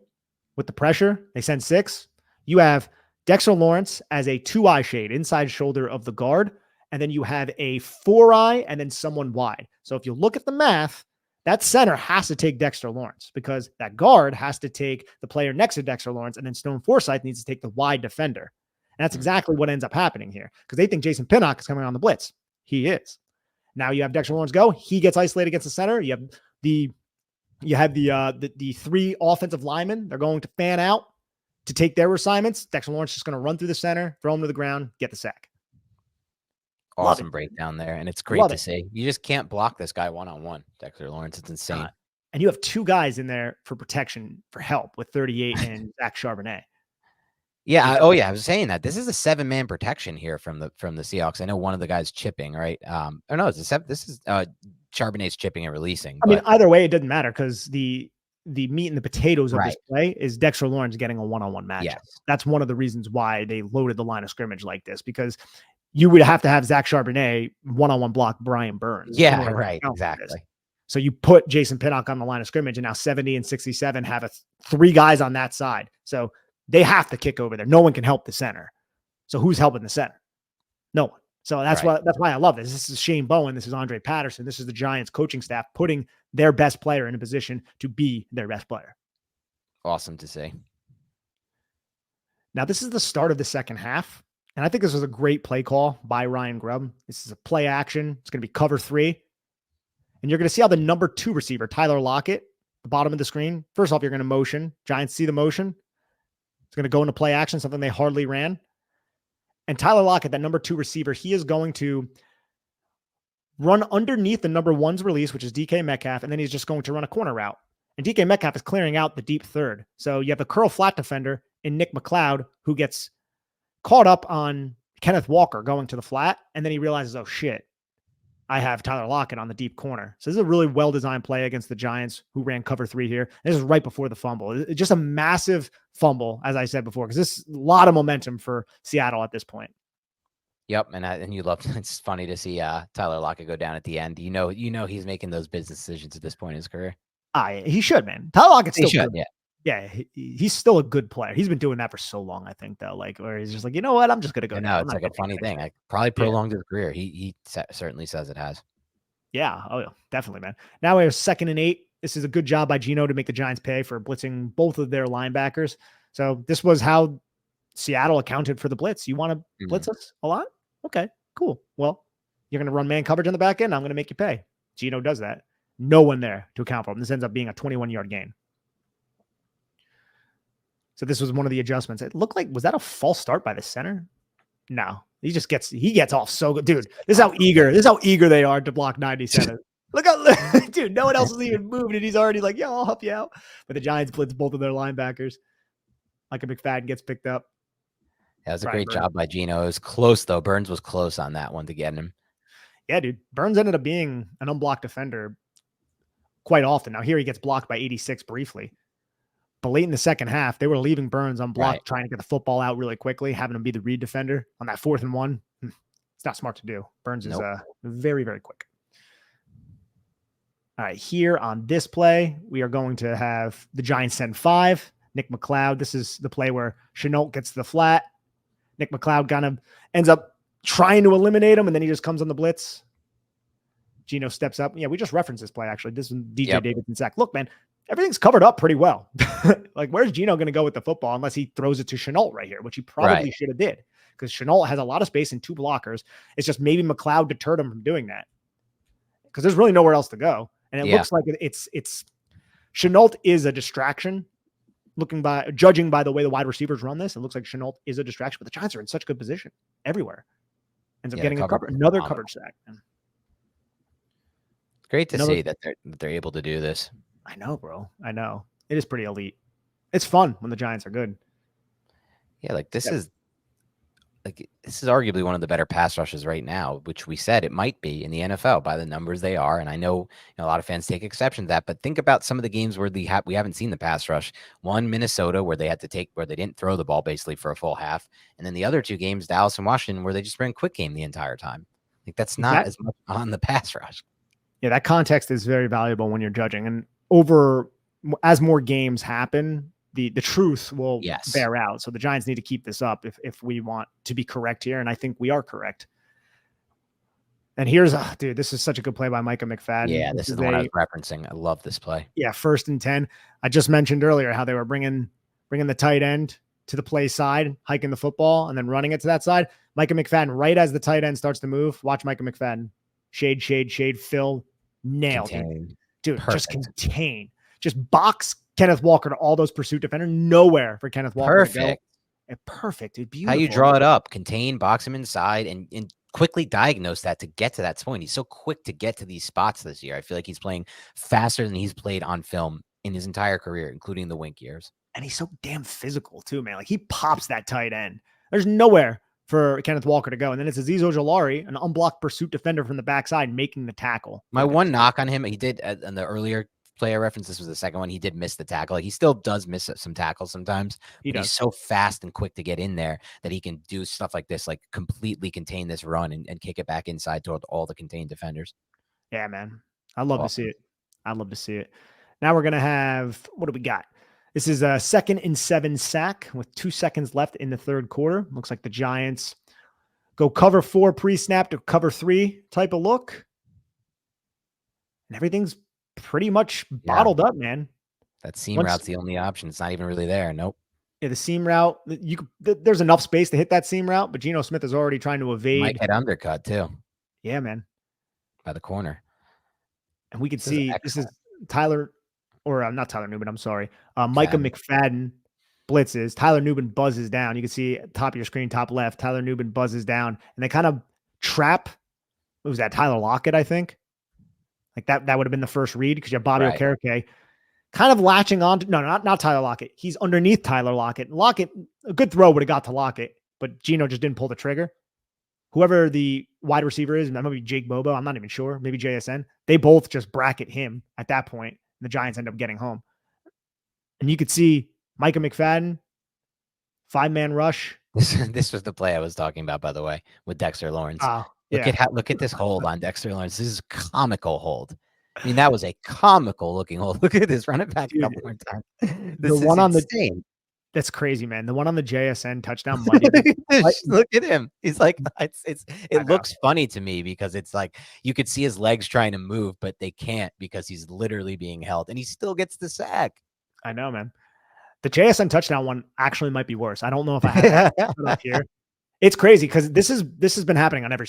with the pressure, they send 6. You have Dexter Lawrence as a 2-eye shade, inside shoulder of the guard. And then you have a 4-eye and then someone wide. So if you look at the math, that center has to take Dexter Lawrence because that guard has to take the player next to Dexter Lawrence. And then Stone Forsythe needs to take the wide defender. And that's exactly what ends up happening here because they think Jason Pinnock is coming on the blitz. He is. Now you have Dexter Lawrence go. He gets isolated against the center. You have the 3 offensive linemen. They're going to fan out to take their assignments. Dexter Lawrence is just going to run through the center, throw him to the ground, get the sack. Awesome breakdown there. And it's great to see. You just can't block this guy one-on-one, Dexter Lawrence. It's insane. And you have 2 guys in there for protection, for help with 38 and Zach Charbonnet. Yeah. I was saying that this is a 7-man protection here from the Seahawks. I know one of the guys chipping, right? Or no, this is Charbonnet's chipping and releasing. I mean, either way, it doesn't matter because the meat and the potatoes of this play is Dexter Lawrence getting a one-on-one matchup. Yes. That's one of the reasons why they loaded the line of scrimmage like this, because you would have to have Zach Charbonnet one-on-one block Brian Burns. Yeah, right. Exactly. So you put Jason Pinnock on the line of scrimmage, and now 70 and 67 have 3 guys on that side. So they have to kick over there. No one can help the center. So who's helping the center? No one. So that's why I love this. This is Shane Bowen. This is Andre Patterson. This is the Giants coaching staff putting their best player in a position to be their best player. Awesome to see. Now, this is the start of the second half. And I think this was a great play call by Ryan Grubb. This is a play action. It's going to be cover 3. And you're going to see how the number 2 receiver, Tyler Lockett, the bottom of the screen. First off, you're going to motion. Giants see the motion. It's going to go into play action, something they hardly ran. And Tyler Lockett, that number 2 receiver, he is going to run underneath the number 1's release, which is DK Metcalf, and then he's just going to run a corner route. And DK Metcalf is clearing out the deep third. So you have a curl flat defender in Nick McLeod who gets caught up on Kenneth Walker going to the flat, and then he realizes, oh shit, I have Tyler Lockett on the deep corner. So this is a really well-designed play against the Giants who ran cover 3 here. This is right before the fumble. It's just a massive fumble, as I said before, because this is a lot of momentum for Seattle at this point. Yep, and you love. It's funny to see Tyler Lockett go down at the end. You know he's making those business decisions at this point in his career. He should, man. Tyler Lockett's still should, good. Yeah, he's still a good player. He's been doing that for so long, I think, though. Like, where he's just like, you know what? I'm just gonna go. No, it's like a funny thing. Like, probably prolonged his career. He certainly says it has. Yeah. Oh, yeah, definitely, man. Now we have 2nd and 8. This is a good job by Geno to make the Giants pay for blitzing both of their linebackers. So this was how Seattle accounted for the blitz. You want to blitz us a lot? Okay, cool. Well, you're going to run man coverage on the back end. I'm going to make you pay. Geno does that. No one there to account for him. This ends up being a 21-yard gain. So this was one of the adjustments. It looked like, was that a false start by the center? No, he gets off so good. Dude, this is how eager they are to block 97. Look how, dude, no one else is even moved, and he's already like, yo, I'll help you out. But the Giants blitz both of their linebackers. Micah McFadden gets picked up. That was a great job by Geno. It was close, though. Burns was close on that one to get him. Yeah, dude. Burns ended up being an unblocked defender quite often. Now, here he gets blocked by 86 briefly. But late in the second half, they were leaving Burns unblocked, Right. trying to get the football out really quickly, having him be the read defender on that 4th and 1. It's not smart to do. Burns is very, very quick. All right, here on this play, we are going to have the Giants send 5. Nick McLeod. This is the play where Shenault gets to the flat. Nick McLeod kind of ends up trying to eliminate him, and then he just comes on the blitz. Geno steps up. Yeah, we just referenced this play, actually. This is DJ Davidson sack. Look, man, everything's covered up pretty well. Like, where's Geno going to go with the football unless he throws it to Shenault right here, which he probably should have did, because Shenault has a lot of space and 2 blockers. It's just maybe McLeod deterred him from doing that because there's really nowhere else to go. And it looks like it's Shenault is a distraction. Judging by the way the wide receivers run this, it looks like Shenault is a distraction, but the Giants are in such good position everywhere. Ends up getting another coverage sack. Great to see that they're able to do this. I know, bro. I know. It is pretty elite. It's fun when the Giants are good. Yeah, like this is arguably one of the better pass rushes right now, which we said it might be in the NFL by the numbers they are. And I know, a lot of fans take exception to that, but think about some of the games where we haven't seen the pass rush. One, Minnesota, where they didn't throw the ball basically for a full half. And then the other 2 games, Dallas and Washington, where they just ran quick game the entire time. Like that's not as much on the pass rush. Yeah, that context is very valuable when you're judging. And as more games happen, the truth will bear out. So the Giants need to keep this up if we want to be correct here. And I think we are correct. And here's, this is such a good play by Micah McFadden. Yeah, this is the one I was referencing. I love this play. Yeah, 1st and 10. I just mentioned earlier how they were bringing the tight end to the play side, hiking the football, and then running it to that side. Micah McFadden, right as the tight end starts to move, watch Micah McFadden. Shade, fill, nailed it. Dude, just contain. Just box Kenneth Walker to all those pursuit defenders. Nowhere for Kenneth Walker Perfect. to go. Perfect. It's beautiful. How you draw it up, contain, box him inside, and quickly diagnose that to get to that point. He's so quick to get to these spots this year. I feel like he's playing faster than he's played on film in his entire career, including the wink years. And he's so damn physical too, man. Like he pops that tight end. There's nowhere for Kenneth Walker to go. And then it's Azeez Ojulari, an unblocked pursuit defender from the backside, making the tackle. My one knock on him, he did in the earlier player reference, this was the second one, he did miss the tackle. Like he still does miss some tackles sometimes. He's so fast and quick to get in there that he can do stuff like this, like completely contain this run and kick it back inside toward all the contained defenders. Yeah, man. I love to see it. I love to see it. Now we're going to have, what do we got? This is a 2nd and 7 sack with 2 seconds left in the 3rd quarter. Looks like the Giants go cover 4 pre-snap to cover 3 type of look. And everything's pretty much bottled up, man. That seam route's the only option. It's not even really there. Nope. Yeah, the seam route, there's enough space to hit that seam route, but Geno Smith is already trying to evade. Might get undercut too. Yeah, man. By the corner. And we can see this is Tyler, or not Tyler Nubin, I'm sorry. Micah McFadden blitzes. Tyler Nubin buzzes down. You can see at the top of your screen, top left, Tyler Nubin buzzes down. And they kind of trap, what was that, Tyler Lockett, I think? Like that would have been the first read because you have Bobby Okereke kind of latching on to, no, not Tyler Lockett. He's underneath Tyler Lockett. Lockett, a good throw would have got to Lockett, but Geno just didn't pull the trigger. Whoever the wide receiver is, that might be Jake Bobo, I'm not even sure, maybe JSN. They both just bracket him at that point, and the Giants end up getting home. And you could see Micah McFadden, 5-man rush. This was the play I was talking about, by the way, with Dexter Lawrence. Look at this hold on Dexter Lawrence. This is a comical hold. I mean, that was a comical looking hold. Look at this. Run it back a couple more times. This is one on insane. That's crazy, man. The one on the JSN touchdown. Look at him. He's like, it looks funny to me because it's like you could see his legs trying to move, but they can't because he's literally being held and he still gets the sack. I know, man. The JSN touchdown one actually might be worse. I don't know if I have that up here. It's crazy because this has been happening on every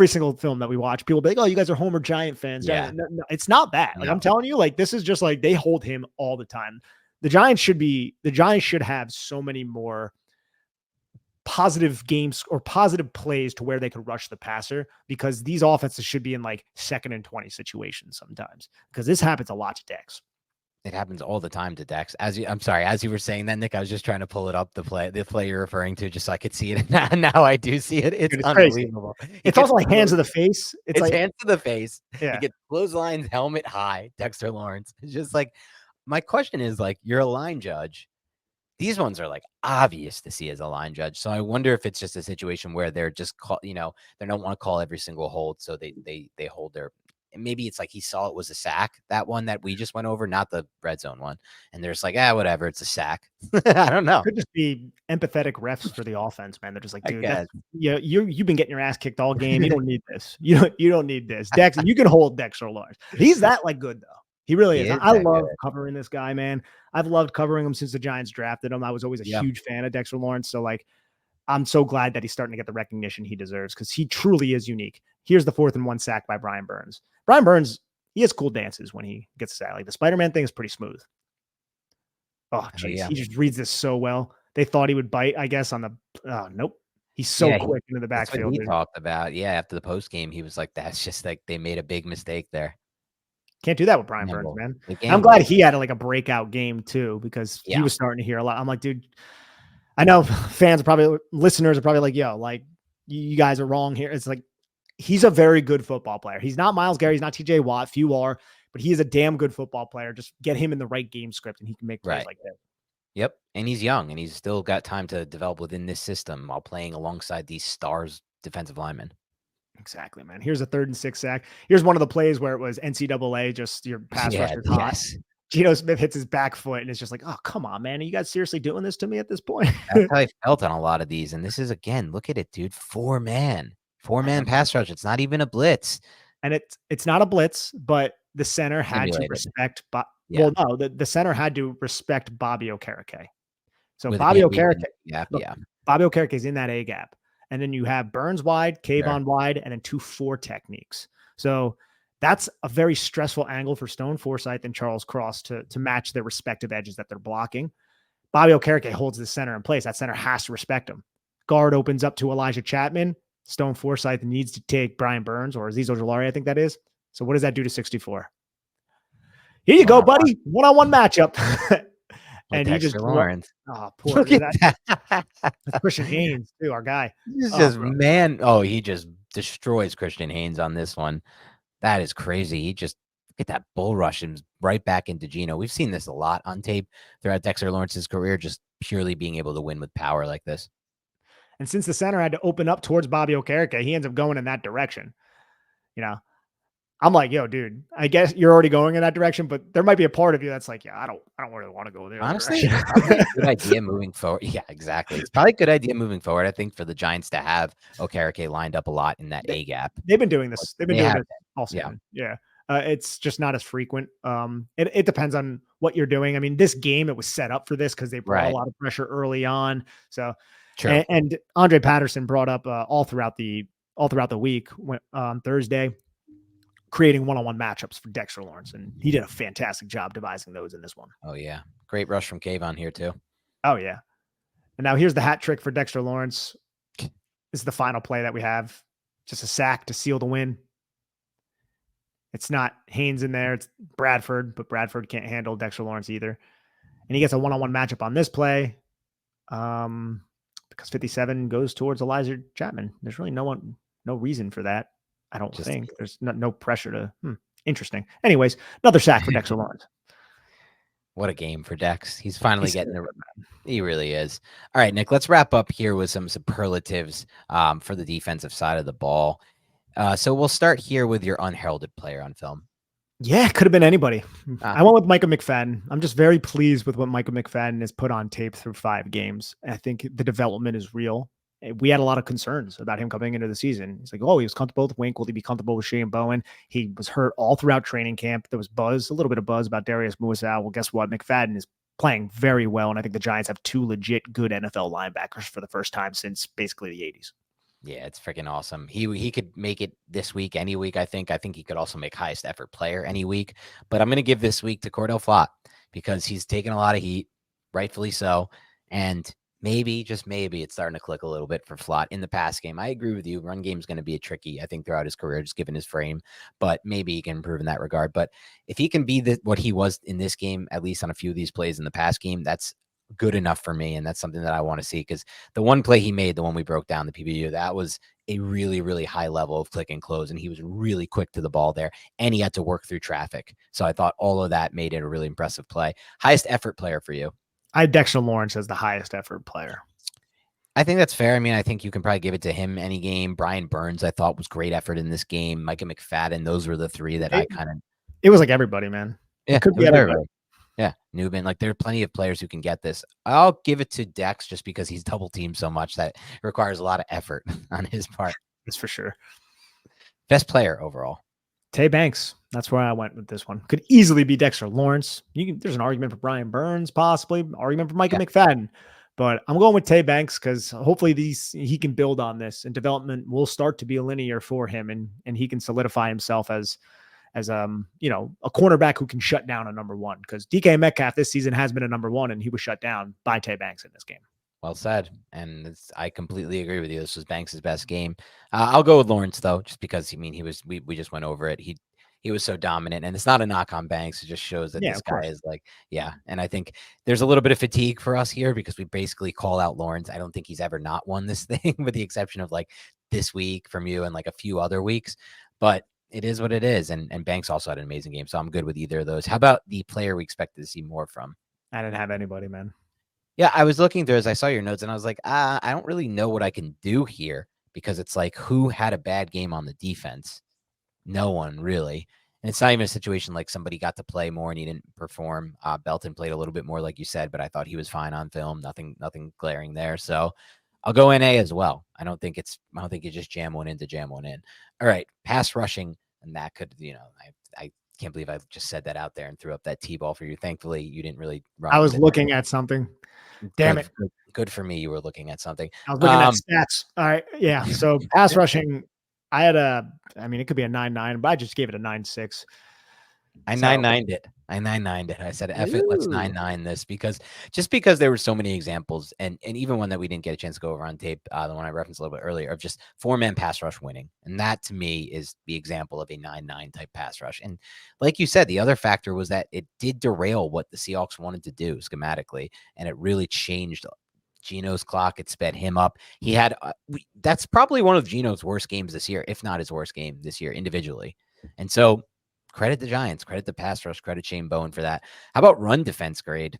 single film that we watch. People be like, "Oh, you guys are Homer Giant fans." Yeah. No, it's not that. Like I'm telling you, like this is just like they hold him all the time. The Giants should have so many more positive games or positive plays to where they could rush the passer because these offenses should be in like 2nd and 20 situations sometimes because this happens a lot to Dex. It happens all the time to Dex. As you were saying that, Nick, I was just trying to pull it up, the play you're referring to, just so I could see it. Now I do see it. It's unbelievable. It's also like hands to the face. It's like hands to the face. Yeah. He gets clotheslines, helmet high, Dexter Lawrence. It's just like, my question is, like, you're a line judge. These ones are like obvious to see as a line judge. So I wonder if it's just a situation where they're just they don't want to call every single hold. So they hold their, maybe it's like he saw it was a sack. That one that we just went over, not the red zone one. And they're just like, whatever, it's a sack. I don't know. Could just be empathetic refs for the offense, man. They're just like, dude, you've been getting your ass kicked all game. You don't need this. You don't need this. Dex, you can hold Dexter Lawrence. He's that like good though. He really is. I love covering this guy, man. I've loved covering him since the Giants drafted him. I was always a huge fan of Dexter Lawrence. So like, I'm so glad that he's starting to get the recognition he deserves because he truly is unique. Here's the 4th and 1 sack by Brian Burns. Brian Burns, he has cool dances when he gets a sack. Like the Spider-Man thing is pretty smooth. Oh, jeez. He just reads this so well. They thought he would bite, I guess, on the nope. He's so quick into the backfield. That's what he talked about. Yeah, after the post game, he was like, that's just like they made a big mistake there. Can't do that with Brian Burns, man. I'm glad he had like a breakout game too, because he was starting to hear a lot. I'm like, dude, I know listeners are probably like, yo, like you guys are wrong here. It's like, he's a very good football player. He's not Myles Garrett. He's not TJ Watt. Few are, but he is a damn good football player. Just get him in the right game script and he can make plays like that. Yep. And he's young and he's still got time to develop within this system while playing alongside these stars defensive linemen. Exactly, man. Here's a 3rd and 6 sack. Here's one of the plays where it was NCAA, just your pass rusher's hot. Yes. Geno Smith hits his back foot and it's just like, oh, come on, man. Are you guys seriously doing this to me at this point? That's how I felt on a lot of these. And this is, again, look at it, dude. 4-man pass rush. It's not even a blitz. And it's not a blitz, but the center had to respect. Well, no, the center had to respect Bobby Okereke. So Bobby Okereke is in that A gap. And then you have Burns wide, Kayvon wide, and then 2-4 techniques. So that's a very stressful angle for Stone Forsythe and Charles Cross to match their respective edges that they're blocking. Bobby Okereke holds the center in place. That center has to respect him. Guard opens up to Elijah Chapman. Stone Forsythe needs to take Brian Burns or Azeez Ojulari, I think that is. So what does that do to 64? Here you go, buddy. One-on-one matchup. And he just Lawrence. Oh, poor. That's Christian Haynes, too, our guy. He just destroys Christian Haynes on this one. That is crazy. He just look at that bull rush and right back into Geno. We've seen this a lot on tape throughout Dexter Lawrence's career, just purely being able to win with power like this. And since the center had to open up towards Bobby Okereke, he ends up going in that direction. I'm like, yo, dude, I guess you're already going in that direction, but there might be a part of you that's like, yeah, I don't really want to go there. Honestly, it's probably a good idea moving forward. Yeah, exactly. It's probably a good idea moving forward. I think for the Giants to have Okereke lined up a lot in that A gap. They've been doing this. They've been doing it all season. Yeah. It's just not as frequent. It depends on what you're doing. I mean, this game, it was set up for this because they brought a lot of pressure early on. So, and Andre Patterson brought up all throughout the week on Thursday, creating one-on-one matchups for Dexter Lawrence. And he did a fantastic job devising those in this one. Oh, yeah. Great rush from Kayvon here, too. Oh, yeah. And now here's the hat trick for Dexter Lawrence. This is the final play that we have. Just a sack to seal the win. It's not Haynes in there. It's Bradford, but Bradford can't handle Dexter Lawrence either. And he gets a one-on-one matchup on this play because 57 goes towards Elijah Chapman. There's really no reason for that. I don't think there's no pressure to. Interesting. Anyways, another sack for Dexter Lawrence. What a game for Dex. He's finally getting the. He really is. All right, Nick, let's wrap up here with some superlatives for the defensive side of the ball. So we'll start here with your unheralded player on film. Yeah, it could have been anybody. I went with Micah McFadden. I'm just very pleased with what Micah McFadden has put on tape through 5 games. I think the development is real. We had a lot of concerns about him coming into the season. He's like, he was comfortable with Wink. Will he be comfortable with Shane Bowen? He was hurt all throughout training camp. There was a little bit of buzz about Darius Muasau. Well, guess what? McFadden is playing very well. And I think the Giants have 2 legit good NFL linebackers for the first time since basically the 80s. Yeah, it's freaking awesome. He could make it this week, any week, I think. I think he could also make highest effort player any week. But I'm going to give this week to Cordale Flott because he's taken a lot of heat, rightfully so. And maybe, just maybe, it's starting to click a little bit for Flott in the pass game. I agree with you. Run game is going to be a tricky, I think, throughout his career, just given his frame. But maybe he can improve in that regard. But if he can be what he was in this game, at least on a few of these plays in the pass game, that's good enough for me. And that's something that I want to see, because the one play he made, the one we broke down, the PBU, that was a really, really high level of click and close. And he was really quick to the ball there, and he had to work through traffic. So I thought all of that made it a really impressive play. Highest effort player for you? I had Dexter Lawrence as the highest effort player. I think that's fair. I mean, I think you can probably give it to him any game. Brian Burns, I thought, was great effort in this game. Micah McFadden, those were the three that I kind of. It was like everybody, man. Yeah, it could be everybody. Yeah, Nubin. Like, there are plenty of players who can get this. I'll give it to Dex just because he's double teamed so much that requires a lot of effort on his part. That's for sure. Best player overall? Deonte Banks. That's where I went with this one. Could easily be Dexter Lawrence. There's an argument for Brian Burns, possibly. Argument for Micah McFadden. But I'm going with Deonte Banks because hopefully he can build on this, and development will start to be linear for him, and he can solidify himself as a cornerback who can shut down a number one, because DK Metcalf this season has been a number one, and he was shut down by Deonte Banks in this game. Well said. And I completely agree with you. This was Banks' best game. I'll go with Lawrence though, just because we just went over it. He was so dominant, and it's not a knock on Banks. It just shows that this guy is like, And I think there's a little bit of fatigue for us here because we basically call out Lawrence. I don't think he's ever not won this thing, with the exception of like this week from you and like a few other weeks, but it is what it is. And Banks also had an amazing game. So I'm good with either of those. How about the player we expected to see more from? I didn't have anybody, man. Yeah, I was looking through as I saw your notes, and I was like, I don't really know what I can do here, because it's like, who had a bad game on the defense? No one really. And it's not even a situation like somebody got to play more and he didn't perform. Belton played a little bit more, like you said, but I thought he was fine on film. Nothing glaring there. So I'll go NA as well. I don't think you just jam one in to jam one in. All right, pass rushing, and that could, I can't believe I just said that out there and threw up that T-ball for you. Thankfully, you didn't really run. I was looking at something. Damn it. Good for me. You were looking at something. I was looking at stats. All right. Yeah. So pass rushing, I had it could be a 9.9, but I just gave it a 9.6. I 9.9'd it. I said, F it, let's 9.9 this, because there were so many examples, and even one that we didn't get a chance to go over on tape, the one I referenced a little bit earlier, of just 4-man pass rush winning. And that to me is the example of a 9.9 type pass rush. And like you said, the other factor was that it did derail what the Seahawks wanted to do schematically, and it really changed Geno's clock. It sped him up. He had that's probably one of Geno's worst games this year, if not his worst game this year individually. And so credit the Giants, credit the pass rush, credit Shane Bowen for that. How about run defense grade?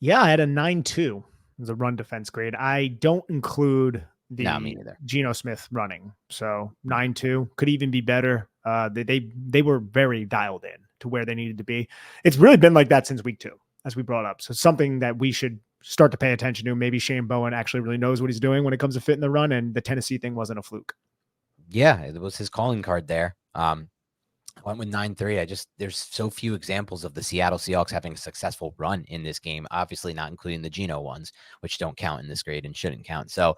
Yeah, I had a 9.2 as a run defense grade. I don't include the Geno Smith running. So 9.2 could even be better. They were very dialed in to where they needed to be. It's really been like that since week 2, as we brought up. So something that we should start to pay attention to. Maybe Shane Bowen actually really knows what he's doing when it comes to fitting the run, and the Tennessee thing wasn't a fluke. Yeah, it was his calling card there. I went with 9.3. There's so few examples of the Seattle Seahawks having a successful run in this game, obviously not including the Geno ones, which don't count in this grade and shouldn't count. So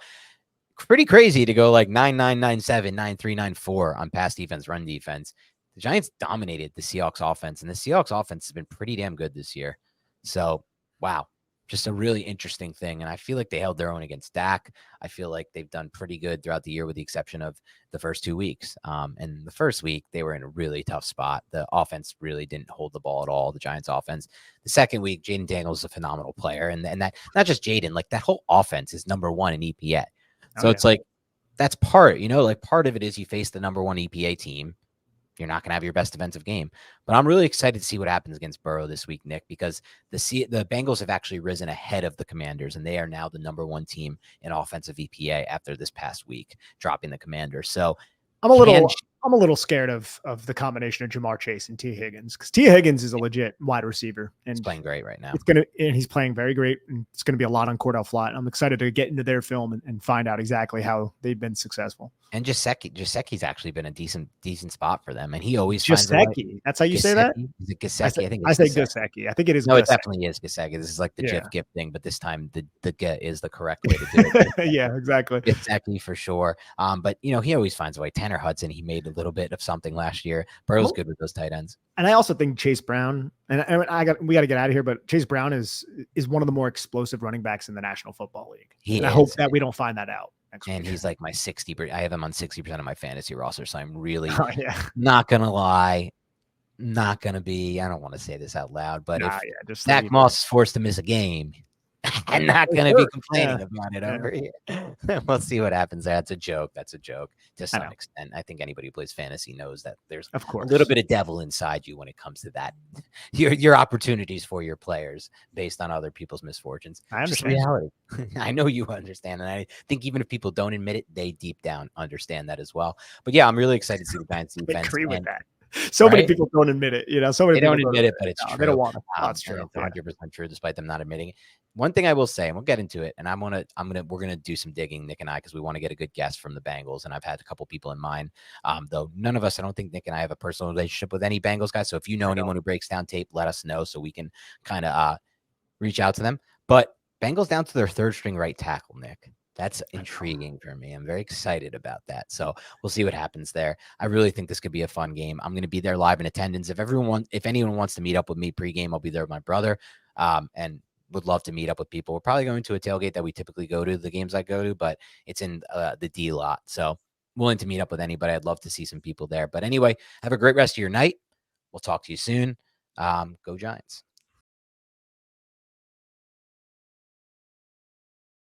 pretty crazy to go like 9.9, 9.7, 9.3, 9.4 on pass defense, run defense. The Giants dominated the Seahawks offense, and the Seahawks offense has been pretty damn good this year. So, wow. Just a really interesting thing. And I feel like they held their own against Dak. I feel like they've done pretty good throughout the year, with the exception of the first 2 weeks. And the first week, they were in a really tough spot. The offense really didn't hold the ball at all, the Giants offense. The second week, Jaden Daniels is a phenomenal player. And that, not just Jaden, like that whole offense is number 1 in EPA. So it's like, that's part of it is you face the number 1 EPA team. You're not going to have your best defensive game. But I'm really excited to see what happens against Burrow this week, Nick, because the Bengals have actually risen ahead of the Commanders, and they are now the number 1 team in offensive EPA after this past week, dropping the Commanders. So I'm a little scared of the combination of Jamar Chase and T. Higgins, because T. Higgins is a legit wide receiver, and he's playing great right now. He's playing very great, and it's going to be a lot on Cordale Flott. I'm excited to get into their film and find out exactly how they've been successful. And Gesicki's actually been a decent spot for them, and he always Gesicki. That's how you say that? Is it Gesicki? I think I say Gesicki. I think it is. No, it definitely is Gesicki. This is like the GIF gift thing, but this time the get is the correct way to do it. Yeah, exactly. Gesicki for sure. But he always finds a way. Tanner Hudson, he made a little bit of something last year. Burrow's good with those tight ends. And I also think Chase Brown, and we got to get out of here, but Chase Brown is one of the more explosive running backs in the National Football League. I hope that we don't find that out. And he's like my 60%. I have him on 60% of my fantasy roster, so I'm really not gonna lie, not gonna be. I don't want to say this out loud, but if Zach Moss is forced to miss a game, I'm not going to be hurt. complaining Yeah. about it Yeah. over here. We'll see what happens. That's a joke. That's a joke to I some know. extent. I think anybody who plays fantasy knows that there's Of a course. little bit of devil inside you when it comes to that. Your opportunities for your players based on other people's misfortunes. I Just understand. reality. I know you understand. And I think even if people don't admit it, they deep down understand that as well. But yeah, I'm really excited to see the Giants I defense. agree with And that. So many right? people don't admit it. So many They people don't admit it, but it's no, true. They don't want to. That's And true. it's 100% true, despite them not admitting it. One thing I will say, and we'll get into it, and we're gonna do some digging, Nick and I, because we want to get a good guess from the Bengals, and I've had a couple people in mind. Though none of us, I don't think Nick and I have a personal relationship with any Bengals guys. So if you know anyone who breaks down tape, let us know so we can kind of reach out to them. But Bengals down to their third string right tackle, Nick. That's intriguing for me. I'm very excited about that. So we'll see what happens there. I really think this could be a fun game. I'm going to be there live in attendance. If anyone wants to meet up with me pregame, I'll be there with my brother. And would love to meet up with people. We're probably going to a tailgate that we typically go to, the games I go to, but it's in the D lot. So willing to meet up with anybody. I'd love to see some people there. But anyway, have a great rest of your night. We'll talk to you soon. Go Giants.